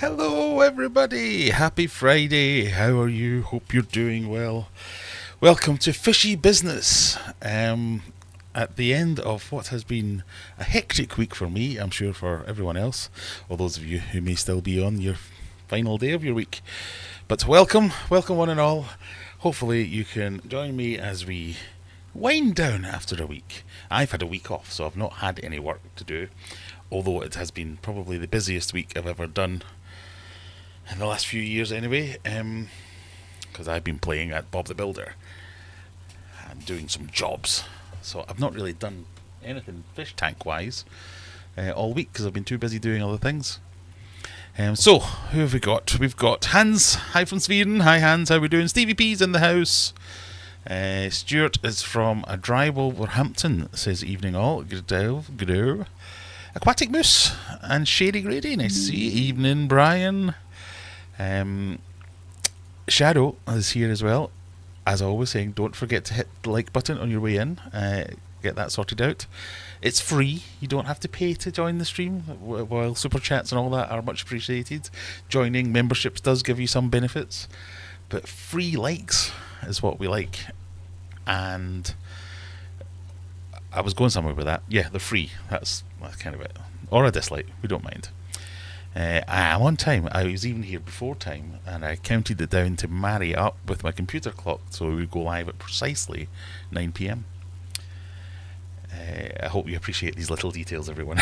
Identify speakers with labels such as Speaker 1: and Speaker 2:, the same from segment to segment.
Speaker 1: Hello, everybody. Happy Friday. How are you? Hope you're doing well. Welcome to Fishy Business. At the end of what has been a hectic week for me, I'm sure for everyone else, or those of you who may still be on your final day of your week. But welcome one and all. Hopefully you can join me as we wind down after a week. I've had a week off, so I've not had any work to do, although it has been probably the busiest week I've ever done in the last few years anyway, because I've been playing at Bob the Builder and doing some jobs. So I've not really done anything fish tank wise all week because I've been too busy doing other things. So who have we got? We've got Hans. Hi from Sweden. Hi Hans, how are we doing? Stevie P's in the house. Stuart is from a dry Wolverhampton. Says evening all. Good. Aquatic Moose and Shady Grady. Nice to see you. Evening Brian. Shadow is here as well, as always, saying don't forget to hit the like button on your way in. Get that sorted out. It's free. You don't have to pay to join the stream, while super chats and all that are much appreciated. Joining memberships does give you some benefits, but free likes is what we like. And I was going somewhere with that. Yeah, they're free. That's kind of it. Or a dislike. We don't mind. I'm on time. I was even here before time, and I counted it down to marry up with my computer clock, so we would go live at precisely 9 p.m. I hope you appreciate these little details, everyone.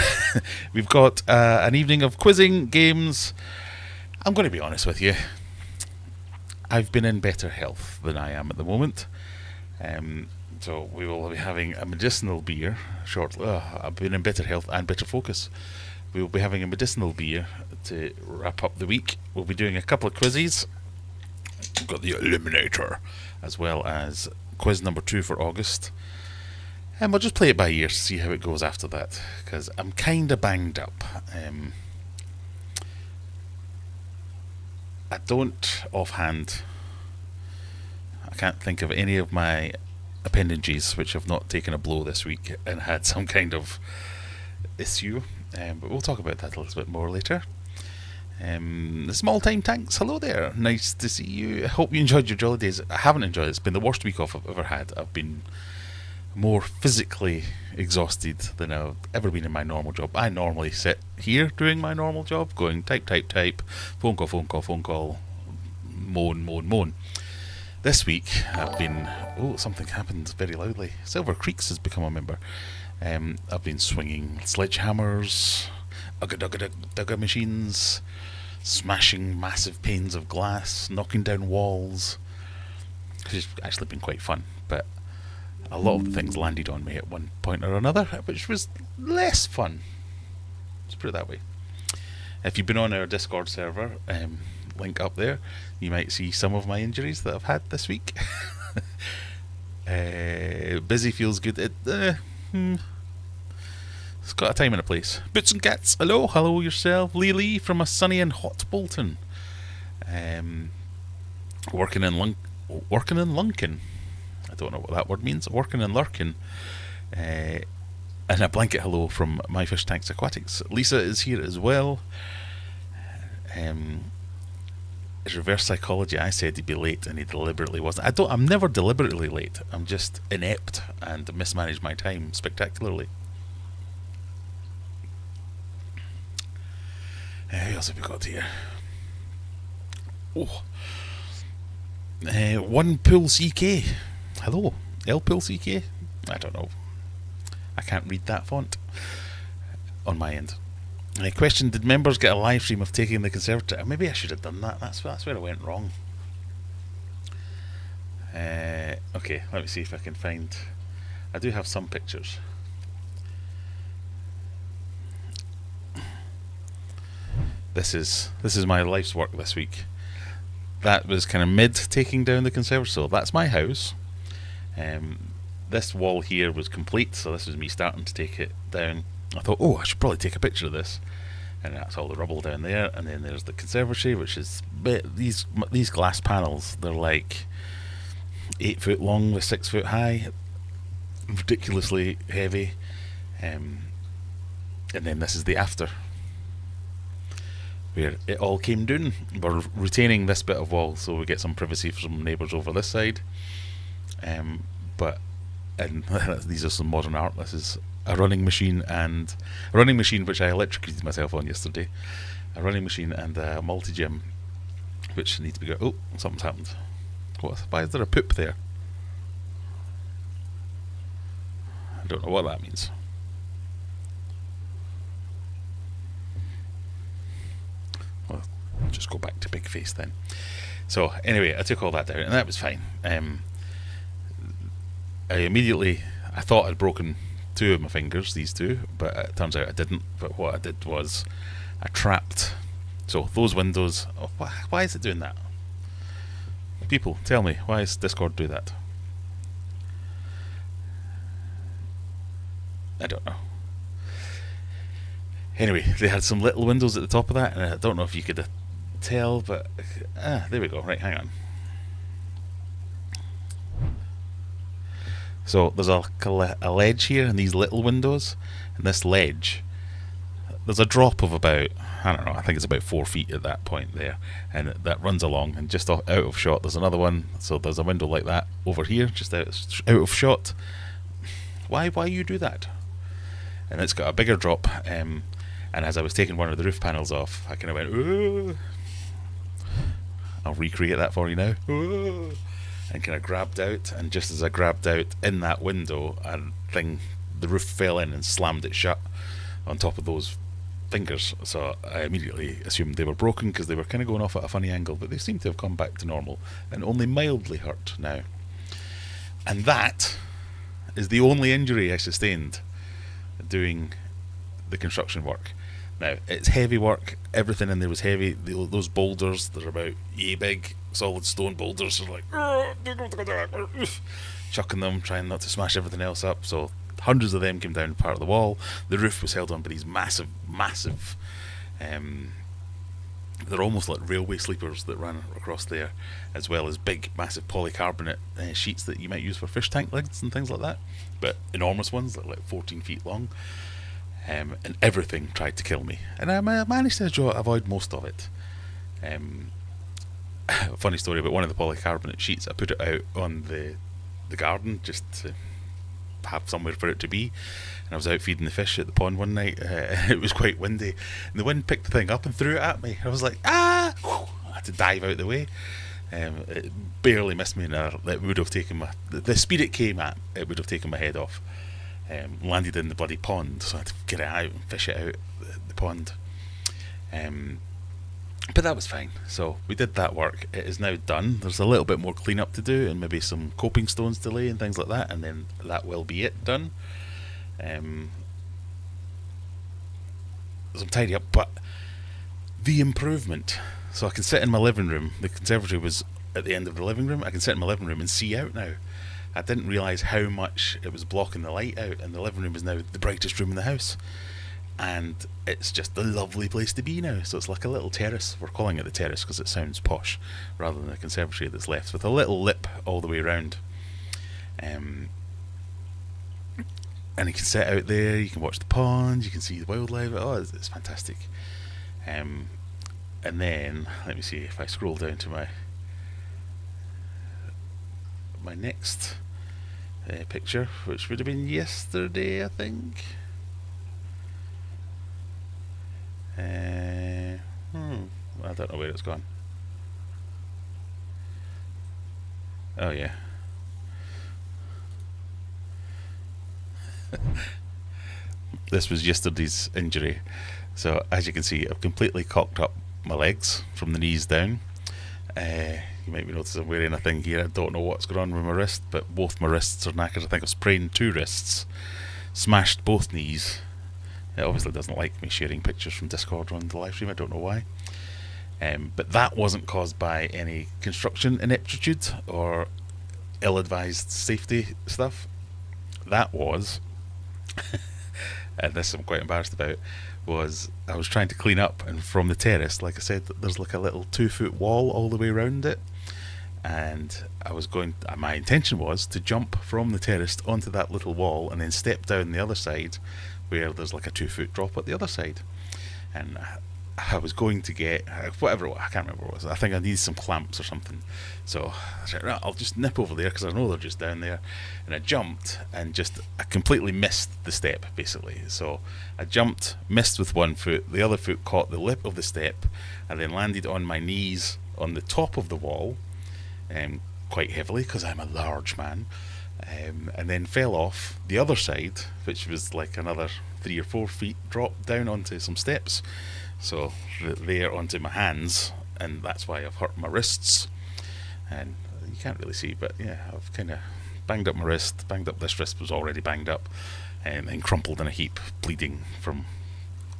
Speaker 1: We've got an evening of quizzing, games. I'm going to be honest with you. I've been in better health than I am at the moment. So we will be having a medicinal beer shortly. I've been in better health and better focus. We will be having a medicinal beer to wrap up the week. We'll be doing a couple of quizzes. We've got the Eliminator, as well as quiz number 2 for August. And we'll just play it by ear to see how it goes after that, because I'm kind of banged up. I don't offhand... I can't think of any of my appendages which have not taken a blow this week and had some kind of issue. But we'll talk about that a little bit more later. The Small Time Tanks, hello there. Nice to see you. I hope you enjoyed your jolly days. I haven't enjoyed it. It's been the worst week off I've ever had. I've been more physically exhausted than I've ever been in my normal job. I normally sit here doing my normal job, going type, phone call, moan. This week I've been... Oh, something happened very loudly. Silver Creeks has become a member. I've been swinging sledgehammers, ugga machines, smashing massive panes of glass, knocking down walls. It's actually been quite fun, but a lot of the things landed on me at one point or another, which was less fun. Let's put it that way. If you've been on our Discord server, link up there, you might see some of my injuries that I've had this week. Busy feels good. It's got a time and a place. Boots and Cats, hello yourself. Lee from a sunny and hot Bolton. Working in Lunkin. I don't know what that word means. Working and lurking. And a blanket hello from My Fish Tanks Aquatics. Lisa is here as well. It's reverse psychology. I said he'd be late and he deliberately wasn't. I'm never deliberately late. I'm just inept and mismanage my time spectacularly. Who else have we got here? One Pool CK. Hello. L Pool CK? I don't know. I can't read that font on my end. Question, did members get a live stream of taking the Conservatory? Maybe I should have done that. That's where I went wrong. Okay, let me see if I can find... I do have some pictures. This is my life's work this week. That was kind of mid taking down the Conservatory, so that's my house. This wall here was complete, so this was me starting to take it down. I thought, I should probably take a picture of this. And that's all the rubble down there, and then there's the Conservatory, which is these glass panels. They're like 8 foot long with 6 foot high, ridiculously heavy. And then this is the after. where it all came down. We're retaining this bit of wall so we get some privacy from neighbours over this side. But and these are some modern art. This is a running machine which I electrocuted myself on yesterday. A running machine and a multi-gym which need to be oh, something's happened. Why is there a poop there? I don't know what that means. Well, I'll just go back to big face then. So anyway, I took all that down and that was fine. I thought I'd broken two of my fingers, these two, but it turns out I didn't. But what I did was I trapped. So those windows. Oh, why is it doing that? People, tell me, why does Discord do that? I don't know. Anyway, they had some little windows at the top of that, and I don't know if you could tell, but there we go. Right, hang on. So there's a ledge here and these little windows, and this ledge, there's a drop of about, I don't know, I think it's about 4 feet at that point there, and that runs along, and just out of shot there's another one. So there's a window like that over here, just out of shot. Why you do that? And it's got a bigger drop, and as I was taking one of the roof panels off, I kind of went, ooh. I'll recreate that for you now. Ooh. And kind of grabbed out, and just as I grabbed out in that window, the roof fell in and slammed it shut on top of those fingers. So I immediately assumed they were broken because they were kind of going off at a funny angle, but they seem to have come back to normal and only mildly hurt now. And that is the only injury I sustained doing the construction work. Now, it's heavy work. Everything in there was heavy. Those boulders, they're about yay big, solid stone boulders, are like chucking them, trying not to smash everything else up. So hundreds of them came down part of the wall. The roof was held on by these massive they're almost like railway sleepers that ran across there, as well as big massive polycarbonate sheets that you might use for fish tank lids and things like that, but enormous ones that are like 14 feet long. And everything tried to kill me, and I managed to avoid most of it. Funny story about one of the polycarbonate sheets. I put it out on the garden just to have somewhere for it to be, and I was out feeding the fish at the pond one night. It was quite windy, and the wind picked the thing up and threw it at me. I was like, ah! I had to dive out the way. It barely missed me, and it would have taken the speed it came at. It would have taken my head off. Landed in the bloody pond, so I had to get it out and fish it out the pond. But that was fine. So we did that work. It is now done. There's a little bit more cleanup to do, and maybe some coping stones to lay and things like that, and then that will be it done. Some tidy up, but the improvement. So I can sit in my living room. The conservatory was at the end of the living room. I can sit in my living room and see out now. I didn't realise how much it was blocking the light out, and the living room is now the brightest room in the house. And it's just a lovely place to be now. So it's like a little terrace. We're calling it the terrace because it sounds posh, rather than a conservatory that's left with a little lip all the way around. And you can sit out there, you can watch the pond, you can see the wildlife. Oh, it's fantastic. And then, let me see if I scroll down to my next picture, which would have been yesterday, I think. I don't know where it's gone. Oh yeah. This was yesterday's injury. So as you can see, I've completely cocked up my legs from the knees down. You might be noticing I'm wearing a thing here. I don't know what's going on with my wrist, but both my wrists are knackered. I think I've sprained 2 wrists, smashed both knees. It obviously doesn't like me sharing pictures from Discord on the live stream. I don't know why. But that wasn't caused by any construction ineptitude or ill-advised safety stuff. That was, and this I'm quite embarrassed about, was I was trying to clean up, and from the terrace, like I said, there's like a little 2-foot wall all the way around it, and my intention was to jump from the terrace onto that little wall and then step down the other side where there's like a 2-foot drop at the other side. And I was going to get whatever it was, I can't remember what it was. I think I needed some clamps or something. So I said, right, I'll just nip over there because I know they're just down there. And I jumped and I completely missed the step basically. So I jumped, missed with one foot, the other foot caught the lip of the step, and then landed on my knees on the top of the wall, quite heavily because I'm a large man. And then fell off the other side, which was like another 3 or 4 feet drop down onto some steps. So there onto my hands, and that's why I've hurt my wrists. And you can't really see, but yeah, I've kind of banged up my wrist, banged up this wrist was already banged up, and then crumpled in a heap, bleeding from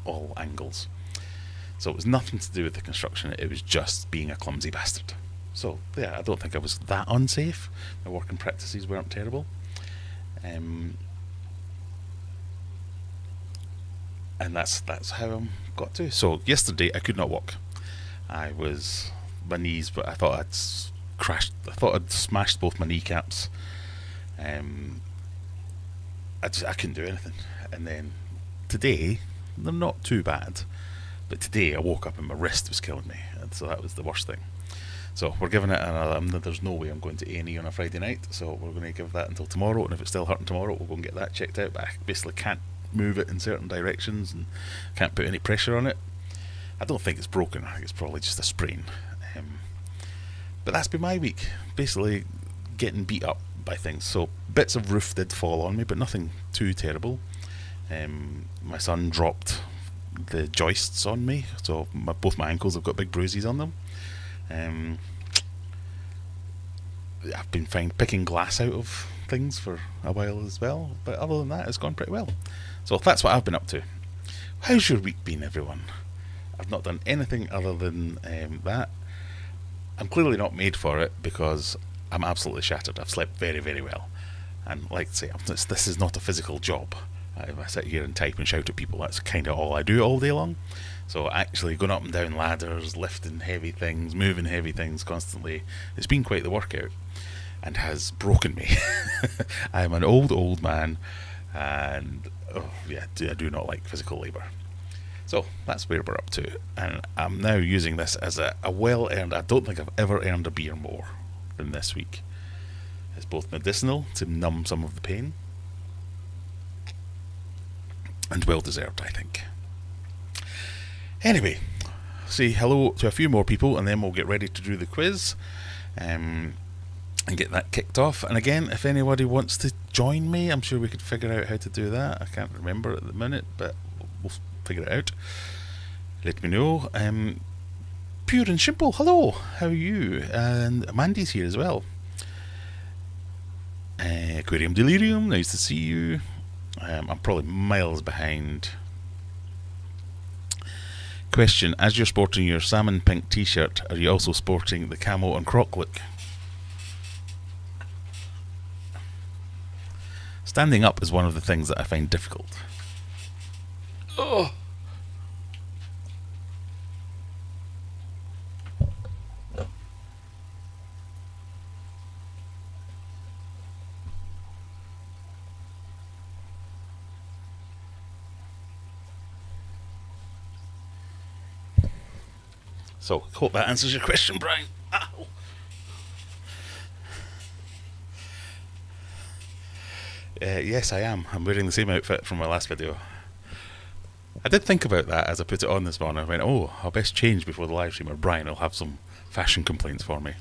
Speaker 1: all angles. So it was nothing to do with the construction, it was just being a clumsy bastard. So yeah, I don't think I was that unsafe. My working practices weren't terrible. And that's how I got to. So yesterday I could not walk. My knees, but I thought I'd crashed. I thought I'd smashed both my kneecaps. I couldn't do anything. And then today, they're not too bad, but today I woke up and my wrist was killing me, and so that was the worst thing. So we're giving it another. There's no way I'm going to A&E on a Friday night, so we're going to give that until tomorrow. And if it's still hurting tomorrow, we'll go and get that checked out. But I basically can't move it in certain directions and can't put any pressure on it. I don't think it's broken. I think it's probably just a sprain. But that's been my week, basically getting beat up by things. So bits of roof did fall on me, but nothing too terrible. My son dropped the joists on me, so both my ankles have got big bruises on them. I've been fine picking glass out of things for a while as well, but other than that, it's gone pretty well. So that's what I've been up to. How's your week been, everyone? I've not done anything other than that. I'm clearly not made for it because I'm absolutely shattered. I've slept very, very well. And like I say, this is not a physical job. I sit here and type and shout at people. That's kind of all I do all day long. So actually going up and down ladders, lifting heavy things, moving heavy things constantly, it's been quite the workout and has broken me. I am an old man, and I do not like physical labour. So that's where we're up to, and I'm now using this as a well-earned. I don't think I've ever earned a beer more than this week. It's both medicinal to numb some of the pain, and well deserved, I think. Anyway, say hello to a few more people, and then we'll get ready to do the quiz, and get that kicked off. And again, if anybody wants to join me, I'm sure we could figure out how to do that. I can't remember at the minute, but we'll figure it out. Let me know. Pure and Simple, hello, how are you? And Mandy's here as well. Aquarium Delirium, nice to see you. I'm probably miles behind. Question, as you're sporting your salmon pink t-shirt, are you also sporting the camo and croc look? Standing up is one of the things that I find difficult. Oh. So, hope that answers your question, Brian. Ow. Yes, I am. I'm wearing the same outfit from my last video. I did think about that as I put it on this morning. I went, oh, I'll best change before the live stream, or Brian will have some fashion complaints for me.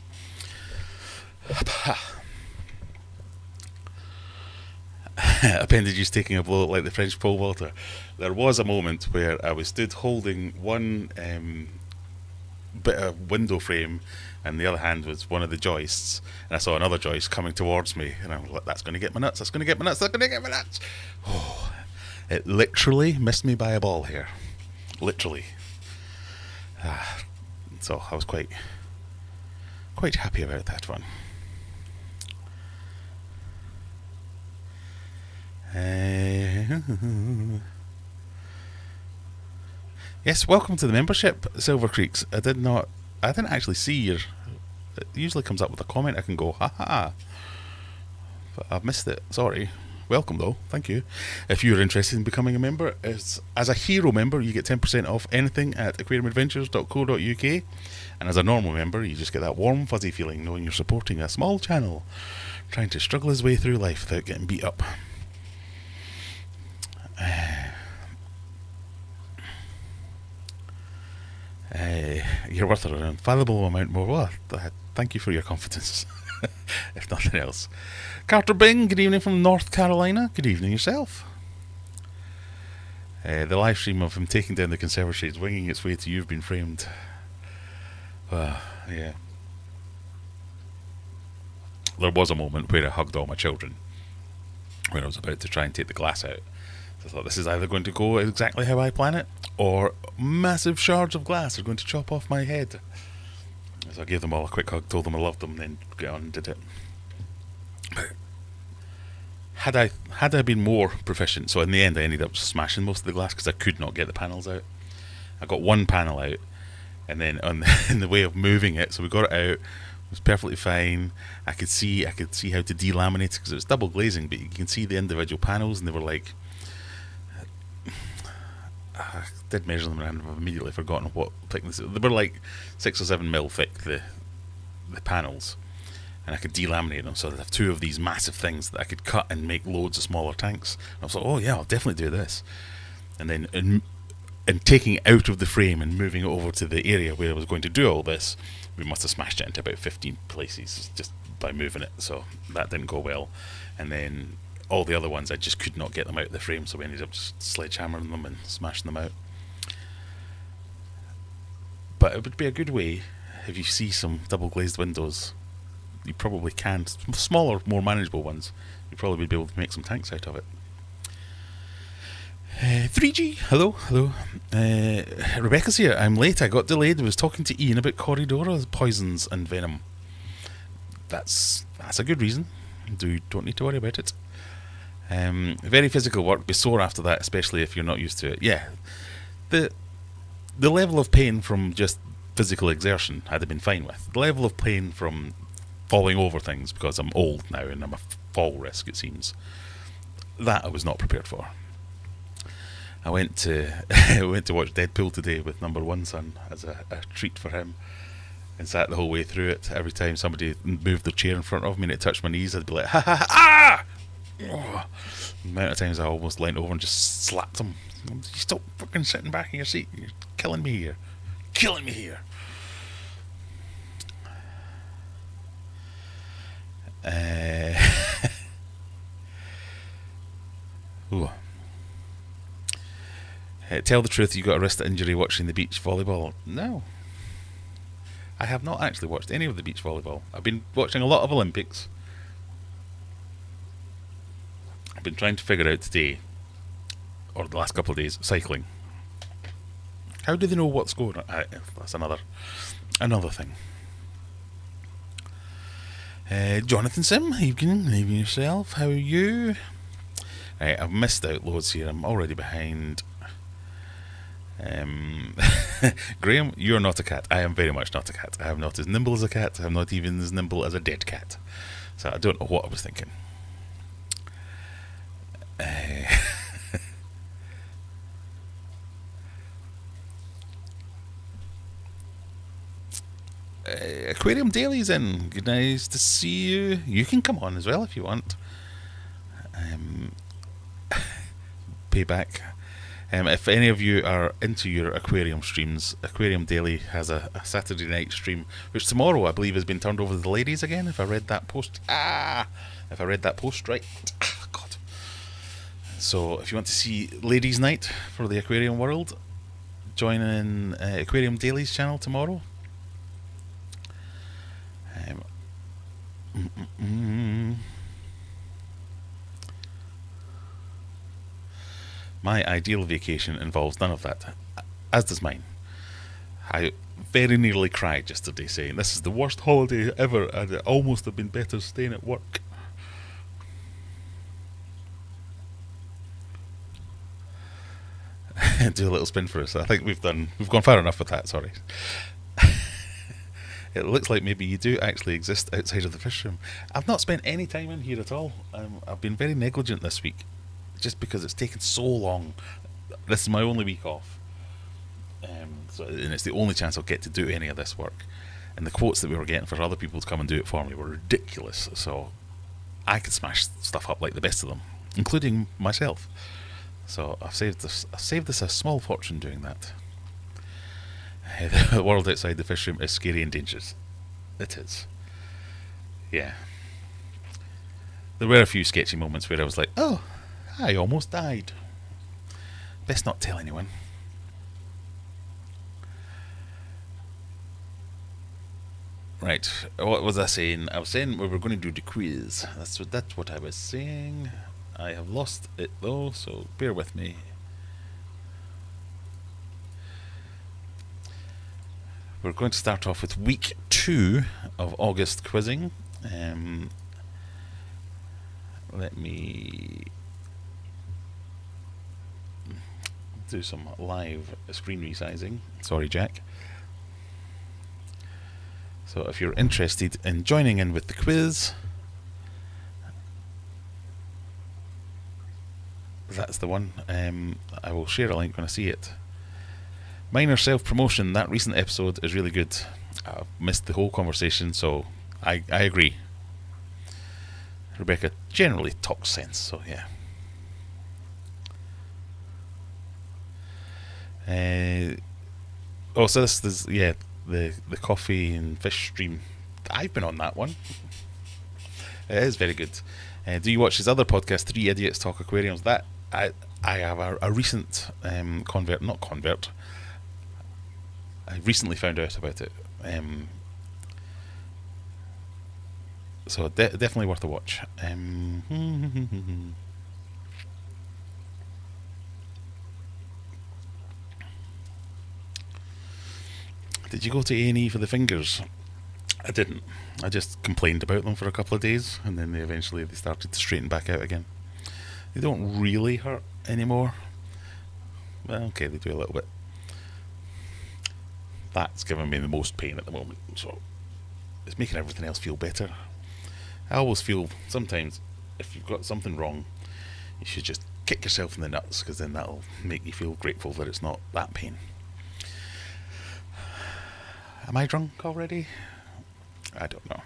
Speaker 1: Appendages taking a blow like the French pole vaulter. There was a moment where I was stood holding one bit of window frame, and the other hand was one of the joists, and I saw another joist coming towards me, and I was like, that's going to get my nuts, that's going to get my nuts, that's going to get my nuts. Oh, it literally missed me by a ball here. Literally. So I was quite happy about that one. Yes, welcome to the membership, Silver Creeks. I didn't actually see your. It usually comes up with a comment. I can go, ha ha. But I've missed it. Sorry. welcome though. Thank you. If you're interested in becoming a member, as a hero member, you get 10% off anything at aquariumadventures.co.uk. And as a normal member, you just get that warm, fuzzy feeling knowing you're supporting a small channel trying to struggle his way through life without getting beat up. You're worth an unfathomable amount more. Well, thank you for your confidence, if nothing else. Carter Bing, good evening from North Carolina. Good evening yourself. The live stream of him taking down the Conservatory is winging its way to You've Been Framed. Yeah. There was a moment where I hugged all my children when I was about to try and take the glass out. So I thought, this is either going to go exactly how I plan it, or massive shards of glass are going to chop off my head. So I gave them all a quick hug, told them I loved them, then got on and did it. But had I been more proficient, so in the end I ended up smashing most of the glass because I could not get the panels out. I got one panel out, and then in the way of moving it, so we got it out. It was perfectly fine. I could see how to delaminate it because it was double glazing, but you can see the individual panels, and they were like, I did measure them and I've immediately forgotten what thickness. They were like 6 or 7 mil thick, the panels, and I could delaminate them. So I'd have 2 of these massive things that I could cut and make loads of smaller tanks. And I was like, oh yeah, I'll definitely do this. And then in taking it out of the frame and moving it over to the area where I was going to do all this, we must have smashed it into about 15 places just by moving it. So that didn't go well. And then all the other ones, I just could not get them out of the frame, so we ended up just sledgehammering them and smashing them out. But it would be a good way, if you see some double glazed windows, you probably can, smaller, more manageable ones, you probably would be able to make some tanks out of it. 3G, hello. Rebecca's here. I'm late, I got delayed. I was talking to Ian about Corridora poisons and venom. That's a good reason. Don't need to worry about it. Very physical work, be sore after that, especially if you're not used to it. Yeah, the level of pain from just physical exertion I'd have been fine with. The level of pain from falling over things, because I'm old now and I'm a fall risk, it seems, that I was not prepared for. I went to watch Deadpool today with number one son as a treat for him, and sat the whole way through it. Every time somebody moved their chair in front of me and it touched my knees, I'd be like, ha ha ha, ah! Oh, the amount of times I almost leant over and just slapped him. You stop fucking sitting back in your seat. You're killing me here. Ooh. Tell the truth, you got a wrist injury watching the beach volleyball. No, I have not actually watched any of the beach volleyball. I've been watching a lot of Olympics. I've been trying to figure out today, or the last couple of days, cycling. How do they know what's going on? That's another thing. Jonathan Sim, evening yourself. How are you? Right, I've missed out loads here. I'm already behind. Graham, you're not a cat. I am very much not a cat. I am not as nimble as a cat. I'm not even as nimble as a dead cat. So I don't know what I was thinking. Aquarium Daily's in. Good, nice to see you. You can come on as well if you want. Payback. If any of you are into your aquarium streams, Aquarium Daily has a Saturday night stream, which tomorrow I believe has been turned over to the ladies again. If I read that post, right. God. So if you want to see Ladies' Night for the aquarium world, join in Aquarium Daily's channel tomorrow. My ideal vacation involves none of that, as does mine. I very nearly cried yesterday saying this is the worst holiday ever and it almost have been better staying at work. Do a little spin for us. I think we've gone far enough with that, sorry. It looks like maybe you do actually exist outside of the fish room. I've not spent any time in here at all. I've been very negligent this week, just because it's taken so long. This is my only week off, and it's the only chance I'll get to do any of this work. And the quotes that we were getting for other people to come and do it for me were ridiculous. So I could smash stuff up like the best of them, including myself. So I've saved us a small fortune doing that. The world outside the fish room is scary and dangerous. It is. Yeah. There were a few sketchy moments where I was like, oh, I almost died. Best not tell anyone. Right, what was I saying? I was saying we were going to do the quiz. That's what I was saying. I have lost it though, so bear with me. We're going to start off with week 2 of August quizzing. Let me do some live screen resizing. Sorry, Jack. So if you're interested in joining in with the quiz, that's the one. I will share a link when I see it. Minor self-promotion, that recent episode is really good. I've missed the whole conversation, so I agree. Rebecca generally talks sense, so yeah. So this is, yeah, the coffee and fish stream. I've been on that one. It is very good. Do you watch his other podcast, 3 Idiots Talk Aquariums? That I have a recent convert. I recently found out about it. So definitely worth a watch. Did you go to A&E for the fingers? I didn't. I just complained about them for a couple of days, and then they started to straighten back out again. They don't really hurt anymore. Well, okay, they do a little bit. That's giving me the most pain at the moment, so it's making everything else feel better. I always feel sometimes if you've got something wrong, you should just kick yourself in the nuts, because then that'll make you feel grateful that it's not that pain. Am I drunk already? I don't know.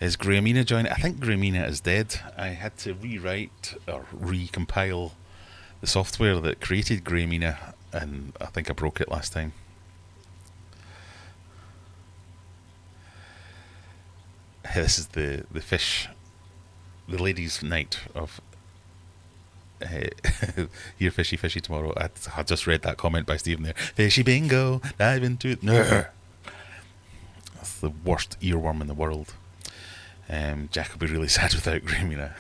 Speaker 1: Is Grahamina joining? I think Grahamina is dead. I had to rewrite or recompile the software that created Grahamina, and I think I broke it last time. This is the fish, the ladies' night of here, fishy tomorrow. I just read that comment by Stephen there. Fishy bingo, dive into it. That's the worst earworm in the world. Jack will be really sad without Grahamina.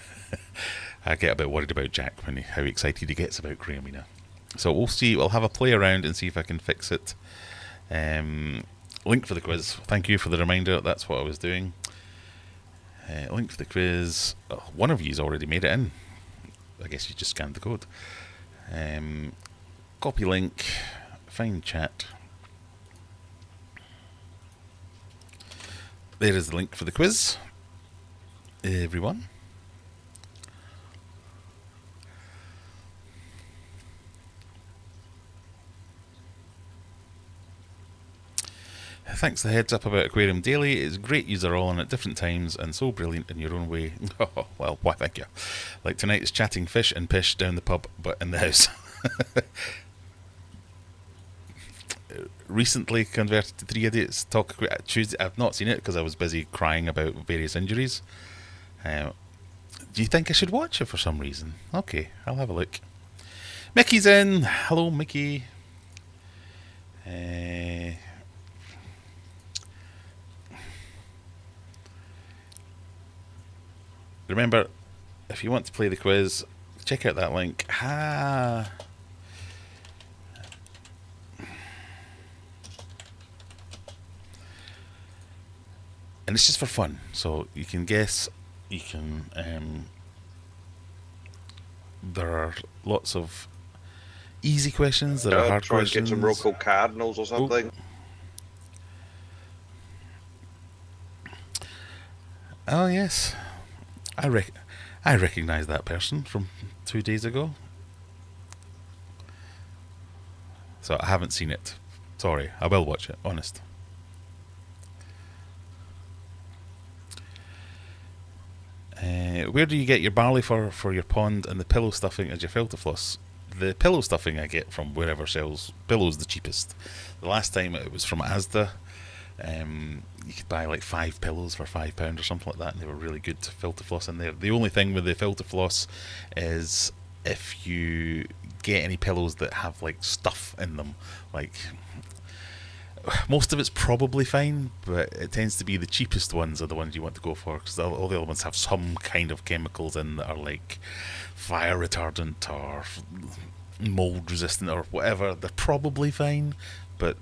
Speaker 1: I get a bit worried about Jack when how excited he gets about Grahamina. So we'll see. We'll have a play around and see if I can fix it. Link for the quiz. Thank you for the reminder. That's what I was doing. Link for the quiz. Oh, one of you's already made it in. I guess you just scanned the code. Copy link. Find chat. There is the link for the quiz. Everyone. Thanks for the heads up about Aquarium Daily. It's great you're all on at different times and so brilliant in your own way. Oh, well, why thank you. Like tonight is chatting fish and pish down the pub, but in the house. Recently converted to 3 Idiots Talk Tuesday. I've not seen it because I was busy crying about various injuries. Do you think I should watch it for some reason? Okay, I'll have a look. Mickey's in. Hello, Mickey. Remember, if you want to play the quiz, check out that link. And it's just for fun, so you can guess. You can. There are lots of easy questions, there are hard
Speaker 2: try
Speaker 1: questions.
Speaker 2: and get some royal cardinals or something.
Speaker 1: Oh yes, I recognise that person from 2 days ago. So I haven't seen it. Sorry, I will watch it, honest. Where do you get your barley for your pond and the pillow stuffing as your filter floss? The pillow stuffing I get from wherever sells pillows the cheapest. The last time it was from Asda. You could buy like 5 pillows for £5 or something like that, and they were really good to filter floss in there. The only thing with the filter floss is if you get any pillows that have like stuff in them, like most of it's probably fine, but it tends to be the cheapest ones are the ones you want to go for, because all the other ones have some kind of chemicals in that are like fire retardant or mold resistant or whatever. They're probably fine, but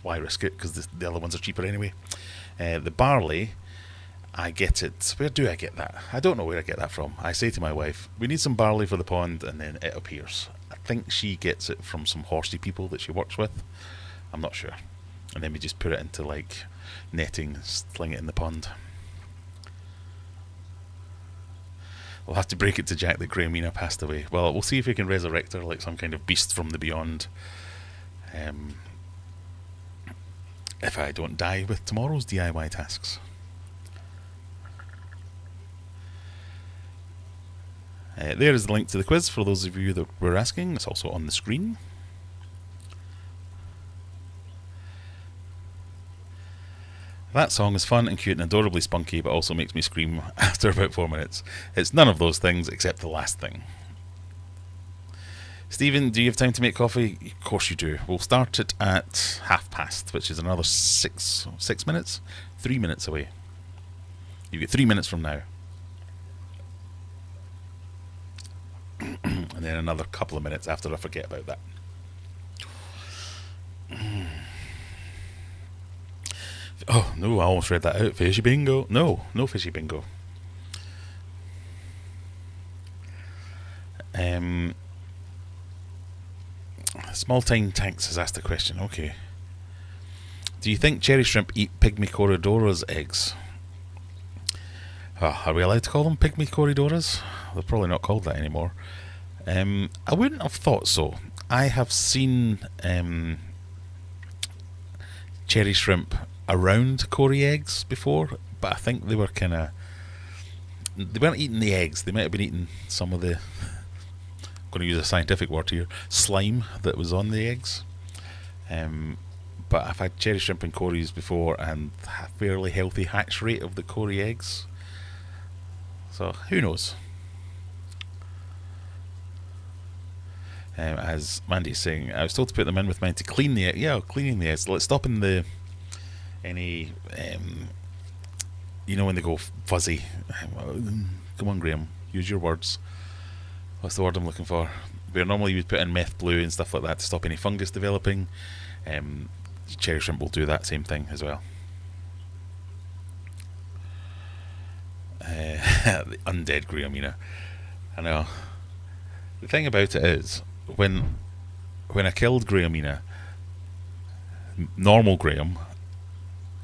Speaker 1: why risk it, because the other ones are cheaper anyway. The barley, I get it. Where do I get that? I don't know where I get that from. I say to my wife, we need some barley for the pond, and then it appears. I think she gets it from some horsey people that she works with. I'm not sure. And then we just put it into like netting, sling it in the pond. We'll have to break it to Jack that Graham passed away. Well, we'll see if we can resurrect her like some kind of beast from the beyond. If I don't die with tomorrow's DIY tasks. There is the link to the quiz for those of you that were asking. It's also on the screen. That song is fun and cute and adorably spunky, but also makes me scream after about 4 minutes. It's none of those things except the last thing. Stephen, do you have time to make coffee? Of course you do. We'll start it at 5:30, which is another 6 minutes? 3 minutes away. You get 3 minutes from now. And then another couple of minutes after I forget about that. Oh, no, I almost read that out. Fishy bingo. No fishy bingo. Small Time Tanks has asked a question. Okay. Do you think cherry shrimp eat pygmy corridoras eggs? Are we allowed to call them pygmy corridoras? They're probably not called that anymore. I wouldn't have thought so. I have seen cherry shrimp around cory eggs before, but I think they were kind of... They weren't eating the eggs. They might have been eating some of the... I'm going to use a scientific word here. Slime that was on the eggs. But I've had cherry shrimp and cories before, and a fairly healthy hatch rate of the cory eggs. So who knows? As Mandy's saying, I was told to put them in with mine to clean the egg. Yeah, cleaning the eggs. Let's stop in the any you know when they go fuzzy. Come on, Graham, use your words. What's the word I'm looking for? Where normally you would put in meth blue and stuff like that to stop any fungus developing. Cherry shrimp will do that same thing as well. The undead Grahamina. I know. The thing about it is, when I killed Grahamina, normal Graham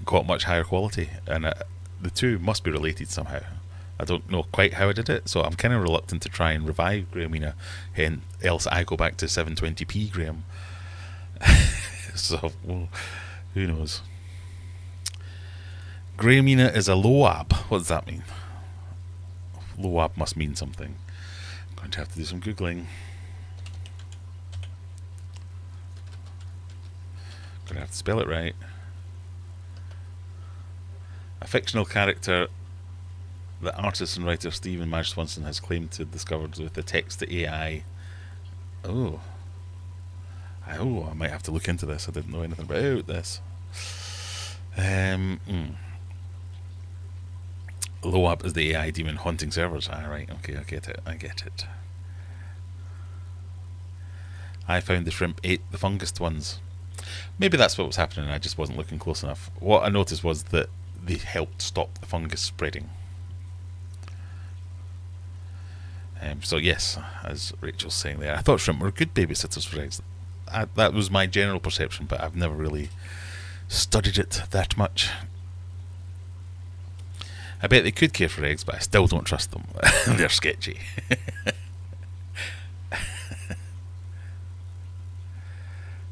Speaker 1: got much higher quality, and the two must be related somehow. I don't know quite how I did it, so I'm kind of reluctant to try and revive Grahamina, and else I go back to 720p Graham. So, well, who knows? Grahamina is a loab. What does that mean? Loab must mean something. I'm going to have to do some Googling. Going to have to spell it right. A fictional character that artist and writer Stephen Madge Swanson has claimed to have discovered with the text to AI. I might have to look into this. I didn't know anything about this. Loab is the AI demon haunting servers. Right, okay, I get it. I found the shrimp ate the fungused ones. Maybe that's what was happening, I just wasn't looking close enough. What I noticed was that they helped stop the fungus spreading. So yes, as Rachel's saying there, I thought shrimp were good babysitters for eggs. That was my general perception, but I've never really studied it that much. I bet they could care for eggs, but I still don't trust them. They're sketchy.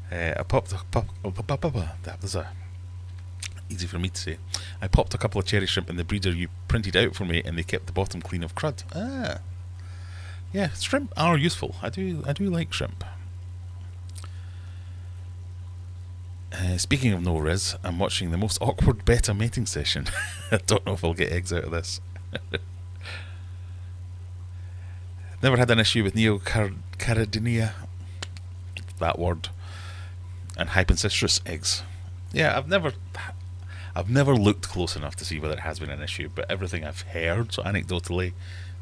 Speaker 1: That was easy for me to say. I popped a couple of cherry shrimp in the breeder you printed out for me, and they kept the bottom clean of crud. Yeah, shrimp are useful. I do like shrimp. Speaking of no res, I'm watching the most awkward beta mating session. I don't know if I'll get eggs out of this. Never had an issue with neocaridinea, that word, and hypencystrus eggs. Yeah, I've never looked close enough to see whether it has been an issue, but everything I've heard, so anecdotally,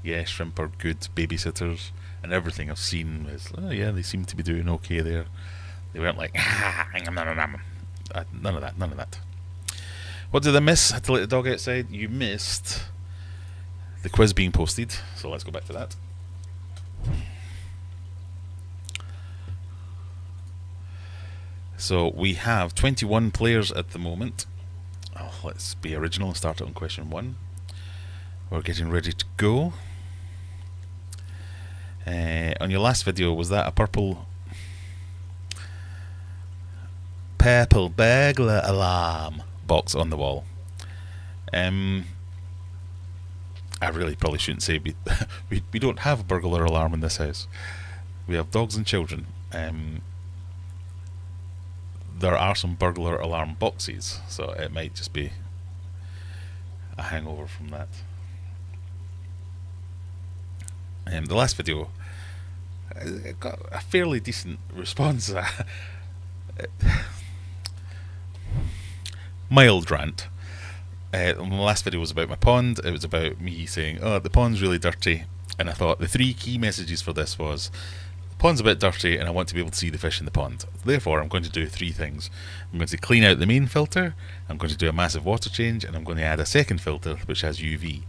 Speaker 1: yeah, shrimp are good babysitters, and everything I've seen is, yeah, they seem to be doing okay there. They weren't like, none of that. What did I miss? I had to let the dog outside. You missed the quiz being posted, so let's go back to that. So we have 21 players at the moment. Let's be original and start it on question 1. We're getting ready to go. On your last video, was that a purple burglar alarm box on the wall? I really probably shouldn't say we don't have a burglar alarm in this house. We have dogs and children. There are some burglar alarm boxes, so it might just be a hangover from that. The last video got a fairly decent response. Mild rant. The last video was about my pond. It was about me saying, the pond's really dirty, and I thought the 3 key messages for this was, the pond's a bit dirty and I want to be able to see the fish in the pond. Therefore, I'm going to do 3 things. I'm going to clean out the main filter, I'm going to do a massive water change, and I'm going to add a second filter which has UV.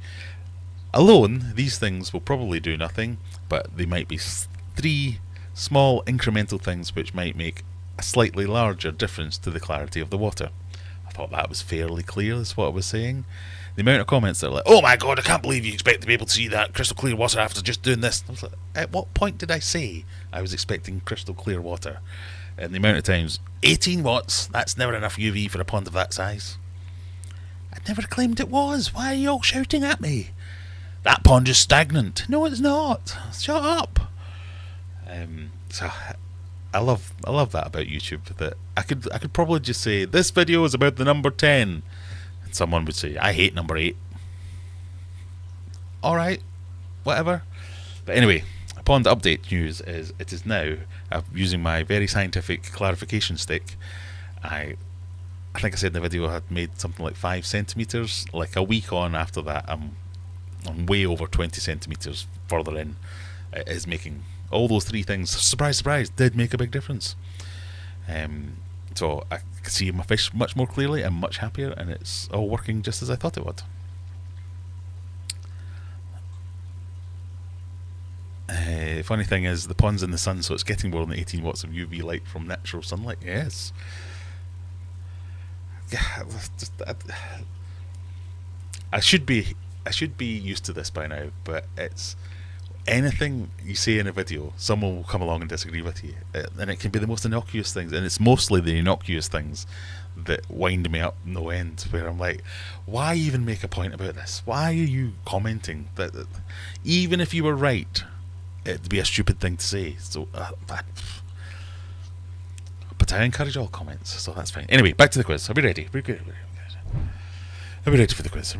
Speaker 1: Alone, these things will probably do nothing, but they might be 3 small incremental things which might make a slightly larger difference to the clarity of the water. I thought that was fairly clear, is what I was saying. The amount of comments that are like, oh my god, I can't believe you expect to be able to see that crystal clear water after just doing this. I was like, at what point did I say I was expecting crystal clear water? And the amount of times, 18 watts, that's never enough UV for a pond of that size. I never claimed it was. Why are you all shouting at me? That pond is stagnant. No, it's not. Shut up. So I love that about YouTube, that I could probably just say this video is about the number 10, and someone would say I hate number 8. All right, whatever. But anyway, pond update news is it is now using my very scientific clarification stick. I think I said in the video I had made something like 5 centimeters. Like a week on after that, I'm way over 20 centimeters further in. It is making all those 3 things, surprise, surprise, did make a big difference. So I can see my fish much more clearly. I'm much happier, and it's all working just as I thought it would. Funny thing is, the pond's in the sun, so it's getting more than 18 watts of UV light from natural sunlight. Yes. Yeah, I should be used to this by now, but it's anything you say in a video, someone will come along and disagree with you, and it can be the most innocuous things, and it's mostly the innocuous things that wind me up no end, where I'm like, why even make a point about this? Why are you commenting that even if you were right, it'd be a stupid thing to say? So but I encourage all comments, so that's fine. Anyway, back to the quiz. Are we ready? Are we ready for the quiz?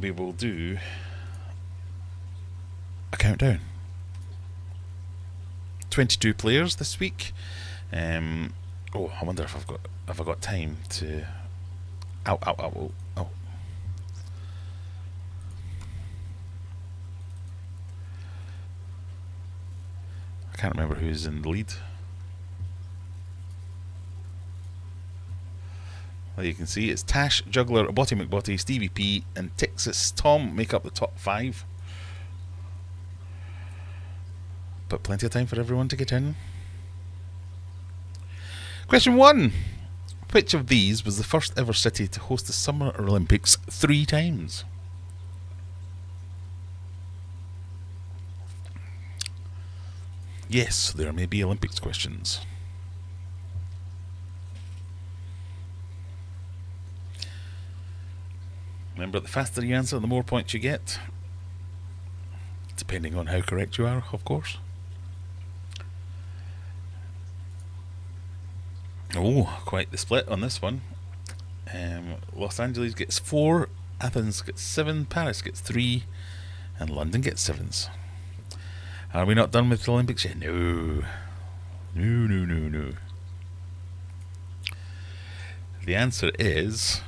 Speaker 1: We will do a countdown. 22 players this week. I wonder if I've got time to. Ow. I can't remember who's in the lead. Well, you can see it's Tash, Juggler, Botty McBotty, Stevie P, and Texas Tom make up the top 5. But plenty of time for everyone to get in. Question 1. Which of these was the first ever city to host the Summer Olympics 3 times? Yes, there may be Olympics questions. Remember, the faster you answer, the more points you get. Depending on how correct you are, of course. Oh, quite the split on this one. Los Angeles gets 4, Athens gets 7, Paris gets 3, and London gets 7s. Are we not done with the Olympics yet? No. No. The answer is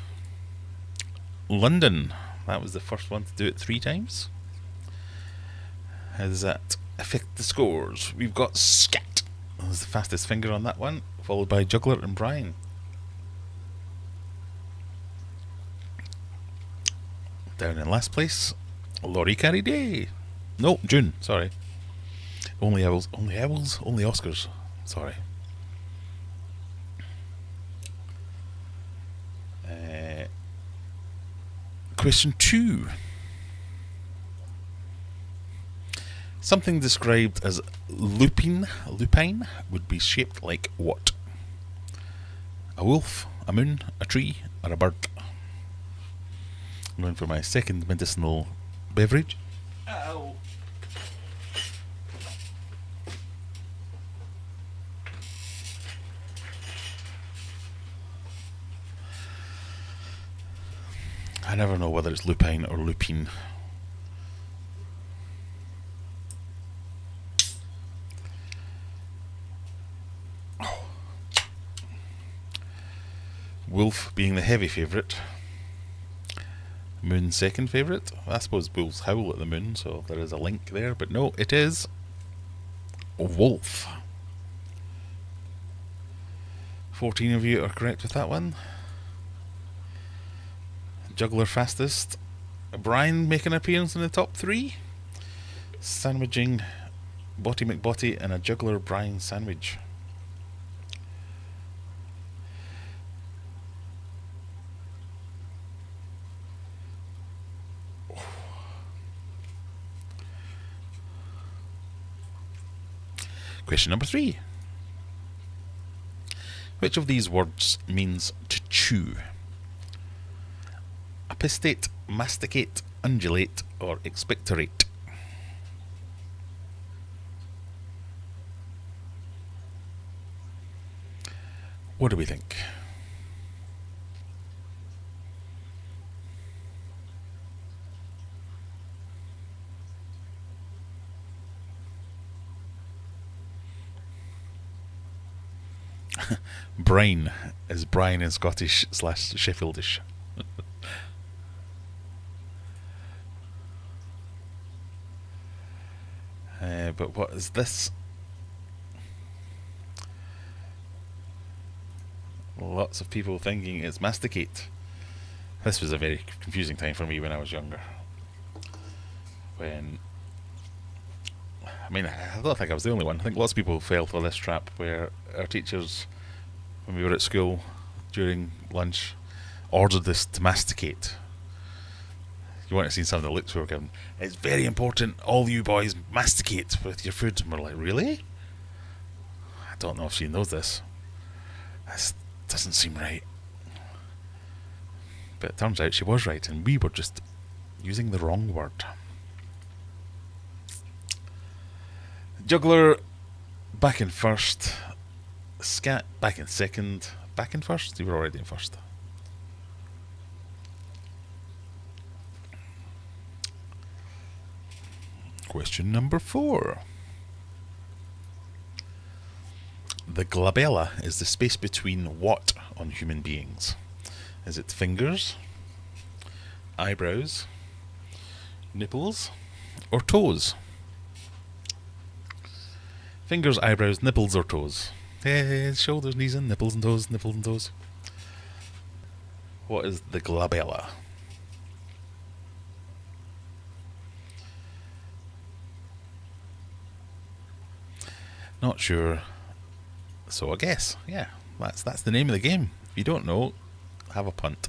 Speaker 1: London. That was the first one to do it 3 times. How does that affect the scores? We've got Scat. That was the fastest finger on that one, followed by Juggler and Brian. Down in last place, Laurie Carey Day. No, June, sorry. Only Owls, only Oscars. Sorry. Question 2. Something described as lupine would be shaped like what? A wolf, a moon, a tree, or a bird? I'm going for my second medicinal beverage. Ow! I never know whether it's lupine or lupine. Oh. Wolf being the heavy favourite. Moon second favourite. I suppose wolves howl at the moon, so there is a link there, but no, it is wolf. 14 of you are correct with that one. Juggler fastest. Brian making an appearance in the top 3. Sandwiching Botty McBotty and a Juggler Brian sandwich. Question number 3. Which of these words means to chew? Apistate, masticate, undulate, or expectorate? What do we think? Brine, as Brian in Scottish / Sheffieldish. But what is this? Lots of people thinking it's masticate. This was a very confusing time for me when I was younger. I don't think I was the only one. I think lots of people fell for this trap where our teachers, when we were at school during lunch, ordered this to masticate. You want to see some of the looks we were given. It's very important, all you boys masticate with your food. And we're like, really? I don't know if she knows this. This doesn't seem right. But it turns out she was right, and we were just using the wrong word. Juggler back in first. Scat back in second. Back in first? You were already in first. Question number 4. The glabella is the space between what on human beings? Is it fingers, eyebrows, nipples, or toes? Fingers, eyebrows, nipples, or toes? Head, shoulders, knees, and nipples and toes, nipples and toes. What is the glabella? Not sure. So I guess, yeah, that's the name of the game. If you don't know, have a punt.